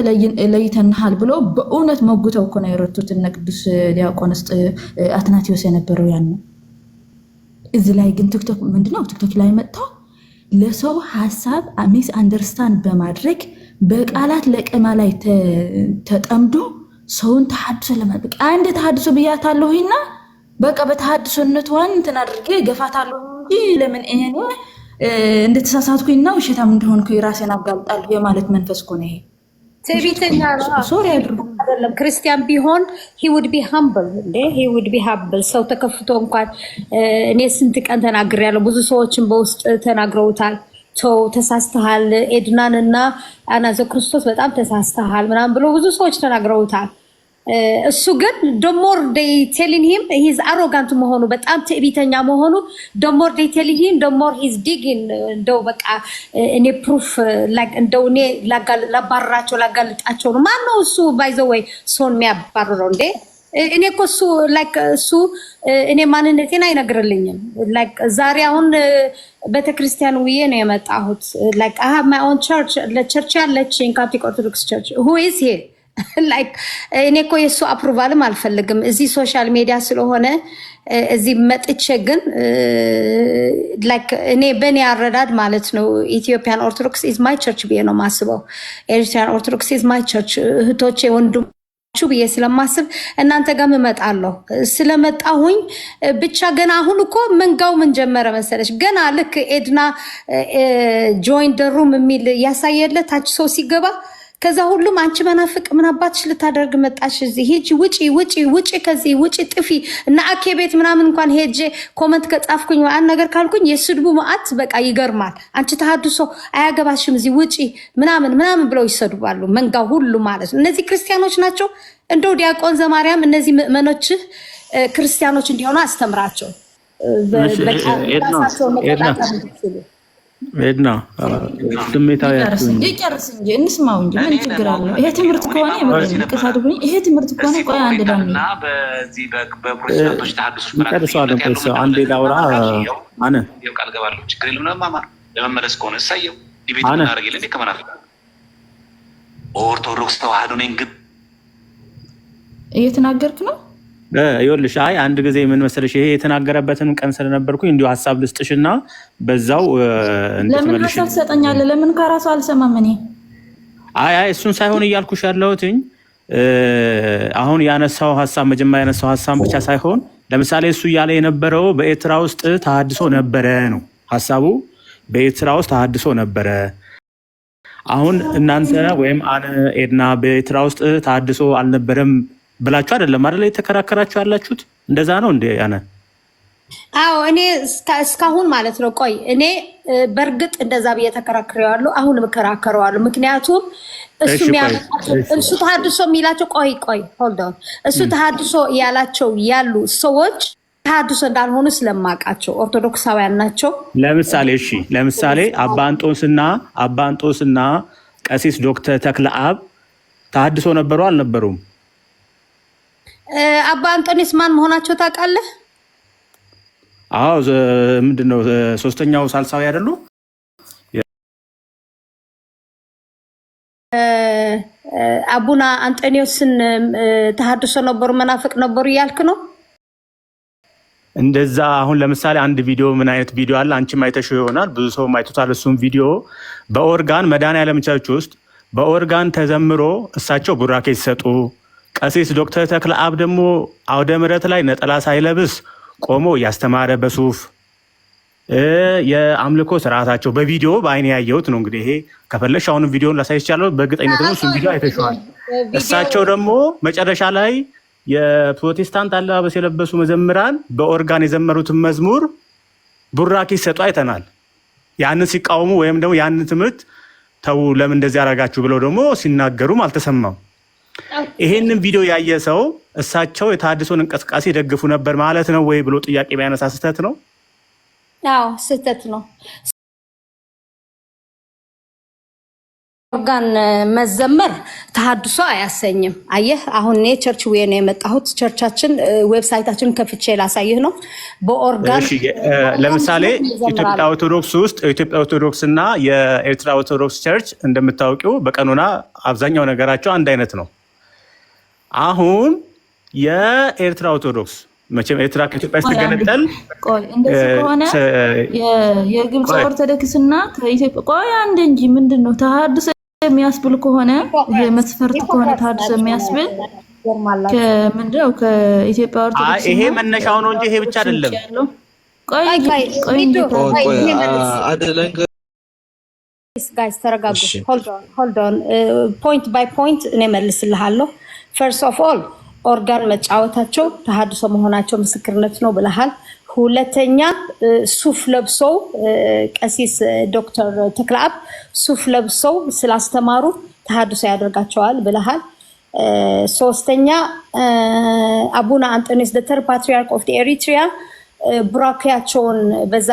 ለይተንሃል ብሎ በእውነት መጉተው እኮ ነው የረቱት እነ ቅዱስ ዲያቆን አትናቴዎስ የነበረው ያን ነው። እዚህ ላይ ግን ቲክቶክ ምንድነው ቲክቶክ ላይ መጣው ለሰው ሐሳብ ሚስ አንደርስታንድ በማድረግ በቃላት ለቀማ ላይ ተጠምዶ ሰውን ተሐድሶ ለማድረግ አንድ ተሐድሶ ብያታለሁና በቃ በተሐድሶነቷን እንትን አድርጌ ገፋታለሁ እንጂ ለምን እኔ እንደተሳሳትኩኝና ውሸታም እንደሆንኩኝ ራሴን አጋልጣለሁ የማለት መንፈስ እኮ ነው ይሄ። ትዕቢተኛ ነው አይደለም። ክርስቲያን ቢሆን he would be humble እንዴ he would be humble። ሰው ተከፍቶ እንኳን እኔ ስንት ቀን ተናግሬያለሁ። ብዙ ሰዎችን በውስጥ ተናግረውታል። ሰው ተሳስተሃል ኤድናን እና አና ዘክርስቶስ በጣም ተሳስተሃል ምናምን ብሎ ብዙ ሰዎች ተናግረውታል። እሱ ግን ደሞር ዴይ ቴሊንግ ሂም ሂዝ አሮጋንት መሆኑ በጣም ትዕቢተኛ መሆኑ ደሞር ዴይ ቴሊንግ ሂም ደሞር ሂዝ ዲጊንግ እንደው በቃ እኔ ፕሩፍ ላይክ እንደው እኔ ላባራቸው ላጋልጣቸው ነው። ማነው እሱ ባይ ዘ ወይ ሶን የሚያባርረው እንዴ? እኔ እኮ እሱ ላይክ እሱ እኔ ማንነቴን አይነግርልኝም። ላይክ ዛሬ አሁን ቤተክርስቲያን ውዬ ነው የመጣሁት። ላይክ አይ ሃቭ ማይ ኦን ቸርች ለቸርች ያለችኝ ካቶሊክ ኦርቶዶክስ ቸርች who is here ላይክ እኔ እኮ የሱ አፕሩቫልም አልፈልግም እዚህ ሶሻል ሚዲያ ስለሆነ እዚህ መጥቼ ግን ላይክ እኔ በእኔ አረዳድ ማለት ነው ኢትዮጵያን ኦርቶዶክስ ኢዝ ማይ ቸርች ብዬ ነው ማስበው። ኤሪትሪያን ኦርቶዶክስ ኢዝ ማይ ቸርች እህቶቼ ወንድሞቹ ብዬ ስለማስብ እናንተ ጋር እመጣለሁ። ስለመጣሁኝ ብቻ ገና አሁን እኮ መንጋው ምን ጀመረ መሰለሽ? ገና ልክ ኤድና ጆይን ደ ሩም የሚል ያሳየለ ታች ሰው ሲገባ ከዛ ሁሉም አንቺ መናፍቅ ምን አባትሽ ልታደርግ መጣሽ? እዚህ ሂጂ፣ ውጪ ከዚህ ውጪ፣ ጥፊ እና አኬ ቤት ምናምን እንኳን ሄጄ ኮመንት ከጻፍኩኝ አንድ ነገር ካልኩኝ የስድቡ መዓት በቃ ይገርማል። አንቺ ተሐድሶ አያገባሽም እዚህ ውጪ ምናምን ብለው ይሰድባሉ። መንጋው ሁሉ ማለት ነው። እነዚህ ክርስቲያኖች ናቸው። እንደው ዲያቆን ዘማርያም እነዚህ ምእመኖችህ ክርስቲያኖች እንዲሆኑ አስተምራቸው። ኤድና ስሜታዊ ይጨርስ እንጂ እንስማው እንጂ ምን ችግር አለው? ይሄ ትምህርት ከሆነ የመረጥከታድጉኝ ይሄ ትምህርት ከሆነ ቆይ አንድ ዳም በዚህ በፕሮቴስታንቶች ተሐድሶ ይቀርሰዋለን። ቆይሶ አንዴ ላውራ አነ ቃል ገባለሁ። ችግር የለም ለማማር ለመመለስ ከሆነ እሳየው ዲቤት እናደርግ የለ ከመናፍቅ ኦርቶዶክስ ተዋህዶ ነኝ ግን እየተናገርክ ነው። ይኸውልሽ አይ አንድ ጊዜ ምን መሰለሽ ይሄ የተናገረበትን ቀን ስለነበርኩኝ እንዲሁ ሐሳብ ልስጥሽና በዛው ለምን ሐሳብ ትሰጠኛለህ? ለምን ከራሱ አልሰማም እኔ አይ እሱን ሳይሆን እያልኩሽ ያለሁትኝ አሁን ያነሳው ሐሳብ መጀመሪያ ያነሳው ሐሳብ ብቻ ሳይሆን ለምሳሌ እሱ እያለ የነበረው በኤርትራ ውስጥ ተሐድሶ ነበረ ነው ሐሳቡ። በኤርትራ ውስጥ ተሐድሶ ነበረ። አሁን እናንተ ወይም አነ ኤድና በኤርትራ ውስጥ ተሐድሶ አልነበረም ብላችሁ አይደለም አይደል የተከራከራችሁ ያላችሁት? እንደዛ ነው እንዴ? ያነ አዎ እኔ እስካሁን ማለት ነው። ቆይ እኔ በእርግጥ እንደዛ ብዬ ተከራክሬዋለሁ። አሁን እከራከረዋለሁ። ምክንያቱም እሱ ተሐድሶ የሚላቸው ቆይ ሆልድ ኦን እሱ ተሐድሶ ያላቸው ያሉ ሰዎች ተሐድሶ እንዳልሆኑ ስለማውቃቸው ኦርቶዶክሳውያን ናቸው። ለምሳሌ አባ አንጦስና ቀሲስ ዶክተር ተክለአብ ተሐድሶ ነበሩ አልነበሩም? አባ አንጦኒስ ማን መሆናቸው ታውቃለህ? አዎ ምንድነው ሶስተኛው ሳልሳዊ አይደሉ? አቡና አንጦኒዮስን ተሐድሶ ነበሩ መናፍቅ ነበሩ እያልክ ነው? እንደዛ አሁን ለምሳሌ አንድ ቪዲዮ ምን አይነት ቪዲዮ አለ? አንቺም አይተሽው ይሆናል፣ ብዙ ሰው አይቶታል። እሱም ቪዲዮ በኦርጋን መድኃኔዓለም ቸርች ውስጥ በኦርጋን ተዘምሮ እሳቸው ቡራኬ ሲሰጡ ቀሲስ ዶክተር ተክለአብ ደግሞ አውደ ምሕረት ላይ ነጠላ ሳይለብስ ቆሞ እያስተማረ በሱፍ የአምልኮ ስርዓታቸው በቪዲዮ በአይን ያየሁት ነው። እንግዲህ ይሄ ከፈለሽ አሁንም ቪዲዮን ላሳይ ይችላል። በእርግጠኝነት ነው እሱን ቪዲዮ አይተሽዋል። እሳቸው ደግሞ መጨረሻ ላይ የፕሮቴስታንት አለባበስ የለበሱ መዘምራን በኦርጋን የዘመሩትን መዝሙር ቡራኬ ሲሰጡ አይተናል። ያንን ሲቃወሙ ወይም ደግሞ ያንን ትምህርት ተው ለምን እንደዚህ ያደርጋችሁ ብለው ደግሞ ሲናገሩም አልተሰማም። ይሄንን ቪዲዮ ያየ ሰው እሳቸው የተሐድሶን እንቅስቃሴ ደግፉ ነበር ማለት ነው ወይ ብሎ ጥያቄ ቢያነሳ ስህተት ነው? አዎ ስህተት ነው። ኦርጋን መዘመር ተሐድሶ አያሰኝም። አየህ አሁን እኔ ቸርች ወይ ነው የመጣሁት። ቸርቻችን ዌብሳይታችንን ከፍቼ ላሳይህ ነው። በኦርጋን እሺ፣ ለምሳሌ ኢትዮጵያ ኦርቶዶክስ ውስጥ የኢትዮጵያ ኦርቶዶክስ እና የኤርትራ ኦርቶዶክስ ቸርች እንደምታውቂው በቀኖና አብዛኛው ነገራቸው አንድ አይነት ነው። አሁን የኤርትራ ኦርቶዶክስ መቼም ኤርትራ ከኢትዮጵያ ስትገነጠል እንደዚህ ከሆነ የግብፅ ኦርቶዶክስና ከኢትዮጵያ ቆይ አንድ እንጂ ምንድነው ተሐድሶ የሚያስብል ከሆነ ይሄ መስፈርት ከሆነ ተሐድሶ የሚያስብል ከምንድነው ከኢትዮጵያ ኦርቶዶክስ ይሄ መነሻው ነው እንጂ ይሄ ብቻ አይደለም። ቆይ ጋይስ ተረጋጉ። ሆልድ ኦን ፖይንት ባይ ፖይንት እኔ መልስልሃለሁ። ፈርስት ኦፍ ኦል ኦርጋን መጫወታቸው ተሐድሶ መሆናቸው ምስክርነት ነው ብለሃል። ሁለተኛ ሱፍ ለብሰው ቀሲስ ዶክተር ተክለአብ ሱፍ ለብሰው ስላስተማሩ ተሐድሶ ያደርጋቸዋል ብለሃል። ሶስተኛ አቡነ አንጦኒዮስ ዘ ተርድ ፓትሪያርክ ኦፍ ኤሪትሪያ ቡራኬያቸውን በዛ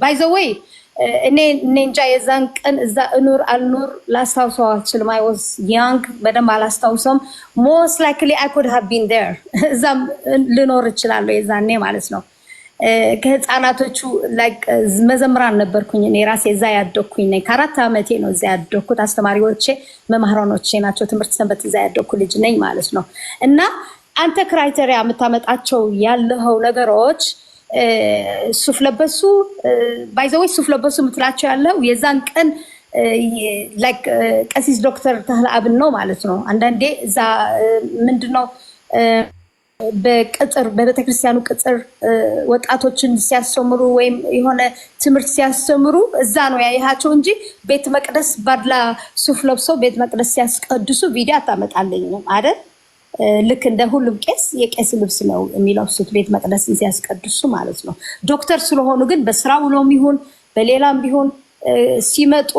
ባይ ዘ ዌይ እኔ እንጃ የዛን ቀን እዛ እኑር አልኑር ላስታውሰው አልችልም። አይ ዋዝ ያንግ በደንብ አላስታውሰውም። ሞስት ላይክሊ አይ ኩድ ሃቭ ቢን ዴር እዛም ልኖር እችላለሁ የዛኔ ማለት ነው። ከህፃናቶቹ ላይክ መዘምራን ነበርኩኝ እኔ ራሴ እዛ ያደኩኝ ነኝ። ከ4 ዓመቴ ነው እዛ ያደኩት። አስተማሪዎቼ መምህራኖቼ ናቸው። ትምህርት ሰንበት እዛ ያደኩ ልጅ ነኝ ማለት ነው። እና አንተ ክራይቴሪያ የምታመጣቸው ያለኸው ነገሮች ሱፍ ለበሱ ባይ ዘ ወይ ሱፍ ለበሱ ምትላቸው ያለው የዛን ቀን ላይክ ቀሲስ ዶክተር ተክለአብን ነው ማለት ነው። አንዳንዴ እዛ ምንድነው በቅጥር በቤተክርስቲያኑ ቅጥር ወጣቶችን ሲያስተምሩ ወይም የሆነ ትምህርት ሲያስተምሩ እዛ ነው ያያቸው እንጂ ቤተ መቅደስ ባድላ ሱፍ ለብሰው ቤተ መቅደስ ሲያስቀድሱ ቪዲዮ አታመጣልኝም አይደል? ልክ እንደ ሁሉም ቄስ የቄስ ልብስ ነው የሚለብሱት ቤተ መቅደስ ሲያስቀድሱ ማለት ነው። ዶክተር ስለሆኑ ግን በስራ ውሎም ይሁን በሌላም ቢሆን ሲመጡ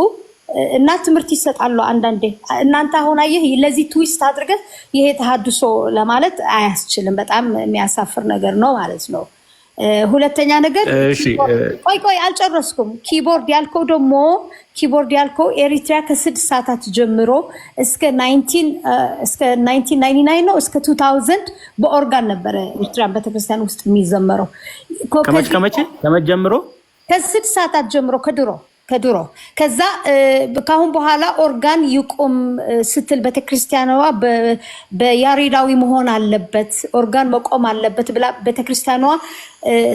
እና ትምህርት ይሰጣሉ። አንዳንዴ እናንተ አሁን አየህ ለዚህ ትዊስት አድርገህ ይሄ ተሐድሶ ለማለት አያስችልም። በጣም የሚያሳፍር ነገር ነው ማለት ነው። ሁለተኛ ነገር ቆይ አልጨረስኩም። ኪቦርድ ያልከው ኤሪትሪያ ከ6 ሰዓታት ጀምሮ እስከ 1999 ነው እስከ 2000 በኦርጋን ነበረ ኤሪትሪያ ቤተክርስቲያን ውስጥ የሚዘመረው። ከመቼ ጀምሮ? ከ6 ሰዓታት ጀምሮ ከድሮ ከዛ ካሁን በኋላ ኦርጋን ይቁም ስትል ቤተክርስቲያኗ በያሬዳዊ መሆን አለበት ኦርጋን መቆም አለበት ብላ ቤተክርስቲያኗ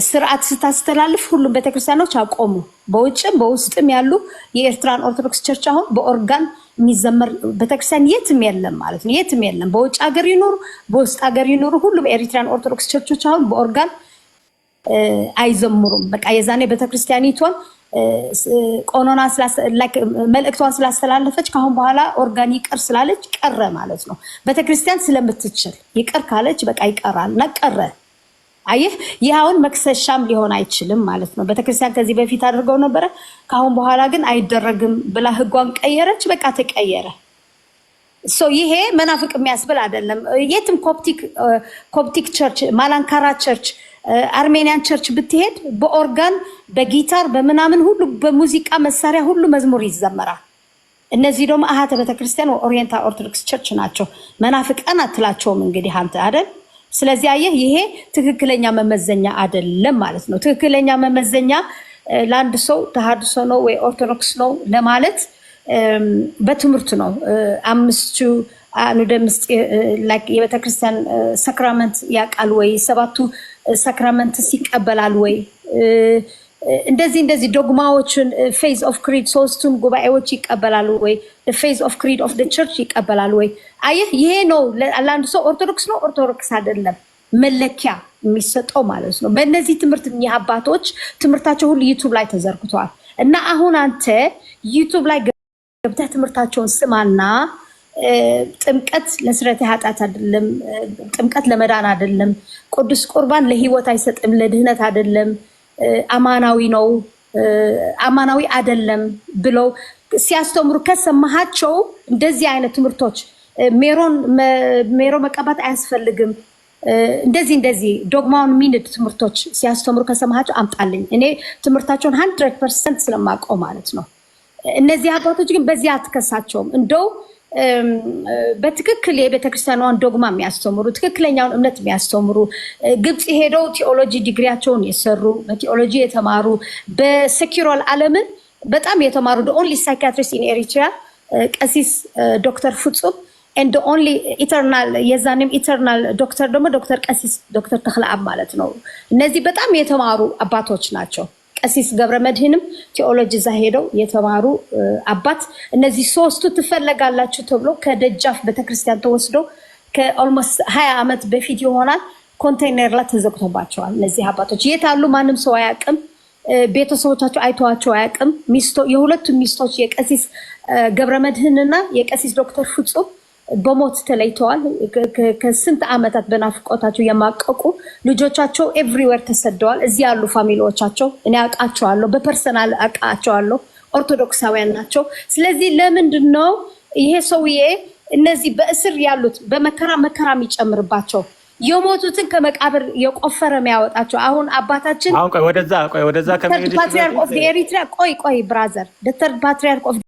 ስርዓት ስታስተላልፍ ሁሉም ቤተክርስቲያኖች አቆሙ። በውጭም በውስጥም ያሉ የኤርትራን ኦርቶዶክስ ቸርች አሁን በኦርጋን የሚዘመር ቤተክርስቲያን የትም የለም ማለት ነው። የትም የለም። በውጭ ሀገር ይኖሩ በውስጥ ሀገር ይኖሩ ሁሉም ኤሪትራን ኦርቶዶክስ ቸርቾች አሁን በኦርጋን አይዘምሩም። በቃ የዛኔ ቤተክርስቲያኒቷን ቆኖና መልእክቷን ስላስተላለፈች ካሁን በኋላ ኦርጋን ይቅር ስላለች ቀረ ማለት ነው። ቤተክርስቲያን ስለምትችል ይቅር ካለች በቃ ይቀራል እና ቀረ። አየህ ይህ አሁን መክሰሻም ሊሆን አይችልም ማለት ነው። ቤተክርስቲያን ከዚህ በፊት አድርገው ነበረ፣ ካሁን በኋላ ግን አይደረግም ብላ ህጓን ቀየረች። በቃ ተቀየረ። ይሄ መናፍቅ የሚያስብል አይደለም። የትም ኮፕቲክ ቸርች፣ ማላንካራ ቸርች፣ አርሜኒያን ቸርች ብትሄድ በኦርጋን በጊታር በምናምን ሁሉ በሙዚቃ መሳሪያ ሁሉ መዝሙር ይዘመራል። እነዚህ ደግሞ አሃተ ቤተክርስቲያን ኦሪየንታል ኦርቶዶክስ ቸርች ናቸው። መናፍቃን አትላቸውም እንግዲህ አንተ አይደል? ስለዚህ አየህ ይሄ ትክክለኛ መመዘኛ አይደለም ማለት ነው። ትክክለኛ መመዘኛ ለአንድ ሰው ተሐድሶ ነው ወይ ኦርቶዶክስ ነው ለማለት በትምህርት ነው። 5 አኑደ ምስጢር የቤተክርስቲያን ሰክራመንት ያውቃል ወይ? 7ቱ ሰክራመንትስ ይቀበላል ወይ? እንደዚህ ዶግማዎችን ፌዝ ኦፍ ክሪድ 3ቱን ጉባኤዎች ይቀበላሉ ወይ? ፌዝ ኦፍ ክሪድ ኦፍ ቸርች ይቀበላል ወይ? አየህ ይሄ ነው ለአንድ ሰው ኦርቶዶክስ ነው ኦርቶዶክስ አይደለም መለኪያ የሚሰጠው ማለት ነው። በእነዚህ ትምህርት አባቶች ትምህርታቸው ሁሉ ዩቱብ ላይ ተዘርግቷል እና አሁን አንተ ዩቱብ ላይ ገብተህ ትምህርታቸውን ስማና ጥምቀት ለስርየተ ኃጢአት አይደለም፣ ጥምቀት ለመዳን አይደለም፣ ቅዱስ ቁርባን ለህይወት አይሰጥም፣ ለድህነት አይደለም፣ አማናዊ ነው አማናዊ አይደለም ብለው ሲያስተምሩ ከሰማሃቸው እንደዚህ አይነት ትምህርቶች ሜሮ መቀባት አያስፈልግም፣ እንደዚህ ዶግማውን ሚንድ ትምህርቶች ሲያስተምሩ ከሰማሃቸው አምጣልኝ። እኔ ትምህርታቸውን 100% ስለማውቀው ማለት ነው። እነዚህ አባቶች ግን በዚህ አትከሳቸውም። እንደው በትክክል የቤተክርስቲያኗን ዶግማ የሚያስተምሩ ትክክለኛውን እምነት የሚያስተምሩ ግብጽ ሄደው ቴዎሎጂ ዲግሪያቸውን የሰሩ በቴዎሎጂ የተማሩ በሴኩላር ዓለምን በጣም የተማሩ the only psychiatrist in Eritrea ቀሲስ ዶክተር ፍጹም and the only eternal የዛኔም ኢተርናል ዶክተር ደግሞ ዶክተር ቀሲስ ዶክተር ተክለአብ ማለት ነው። እነዚህ በጣም የተማሩ አባቶች ናቸው። ቀሲስ ገብረመድህንም ቴዎሎጂ እዛ ሄደው የተማሩ አባት። እነዚህ ሶስቱ ትፈለጋላችሁ ተብሎ ከደጃፍ ቤተክርስቲያን ተወስደው ከኦልሞስት 20 ዓመት በፊት ይሆናል ኮንቴይነር ላይ ተዘግቶባቸዋል። እነዚህ አባቶች የት አሉ? ማንም ሰው አያውቅም። ቤተሰቦቻቸው አይተዋቸው አያውቅም። የሁለቱም ሚስቶች የቀሲስ ገብረመድህንና የቀሲስ ዶክተር ፍጹም በሞት ተለይተዋል። ከስንት ዓመታት በናፍቆታቸው የማቀቁ ልጆቻቸው ኤቭሪዌር ተሰደዋል። እዚህ ያሉ ፋሚሊዎቻቸው እኔ አውቃቸዋለሁ፣ በፐርሰናል አውቃቸዋለሁ። ኦርቶዶክሳውያን ናቸው። ስለዚህ ለምንድን ነው ይሄ ሰውዬ እነዚህ በእስር ያሉት በመከራ የሚጨምርባቸው የሞቱትን ከመቃብር የቆፈረ የሚያወጣቸው? አሁን አባታችን ወደዛ ፓትሪያርክ ኦፍ ኤሪትሪያ ቆይ ብራዘር ተርድ ፓትሪያርክ ኦፍ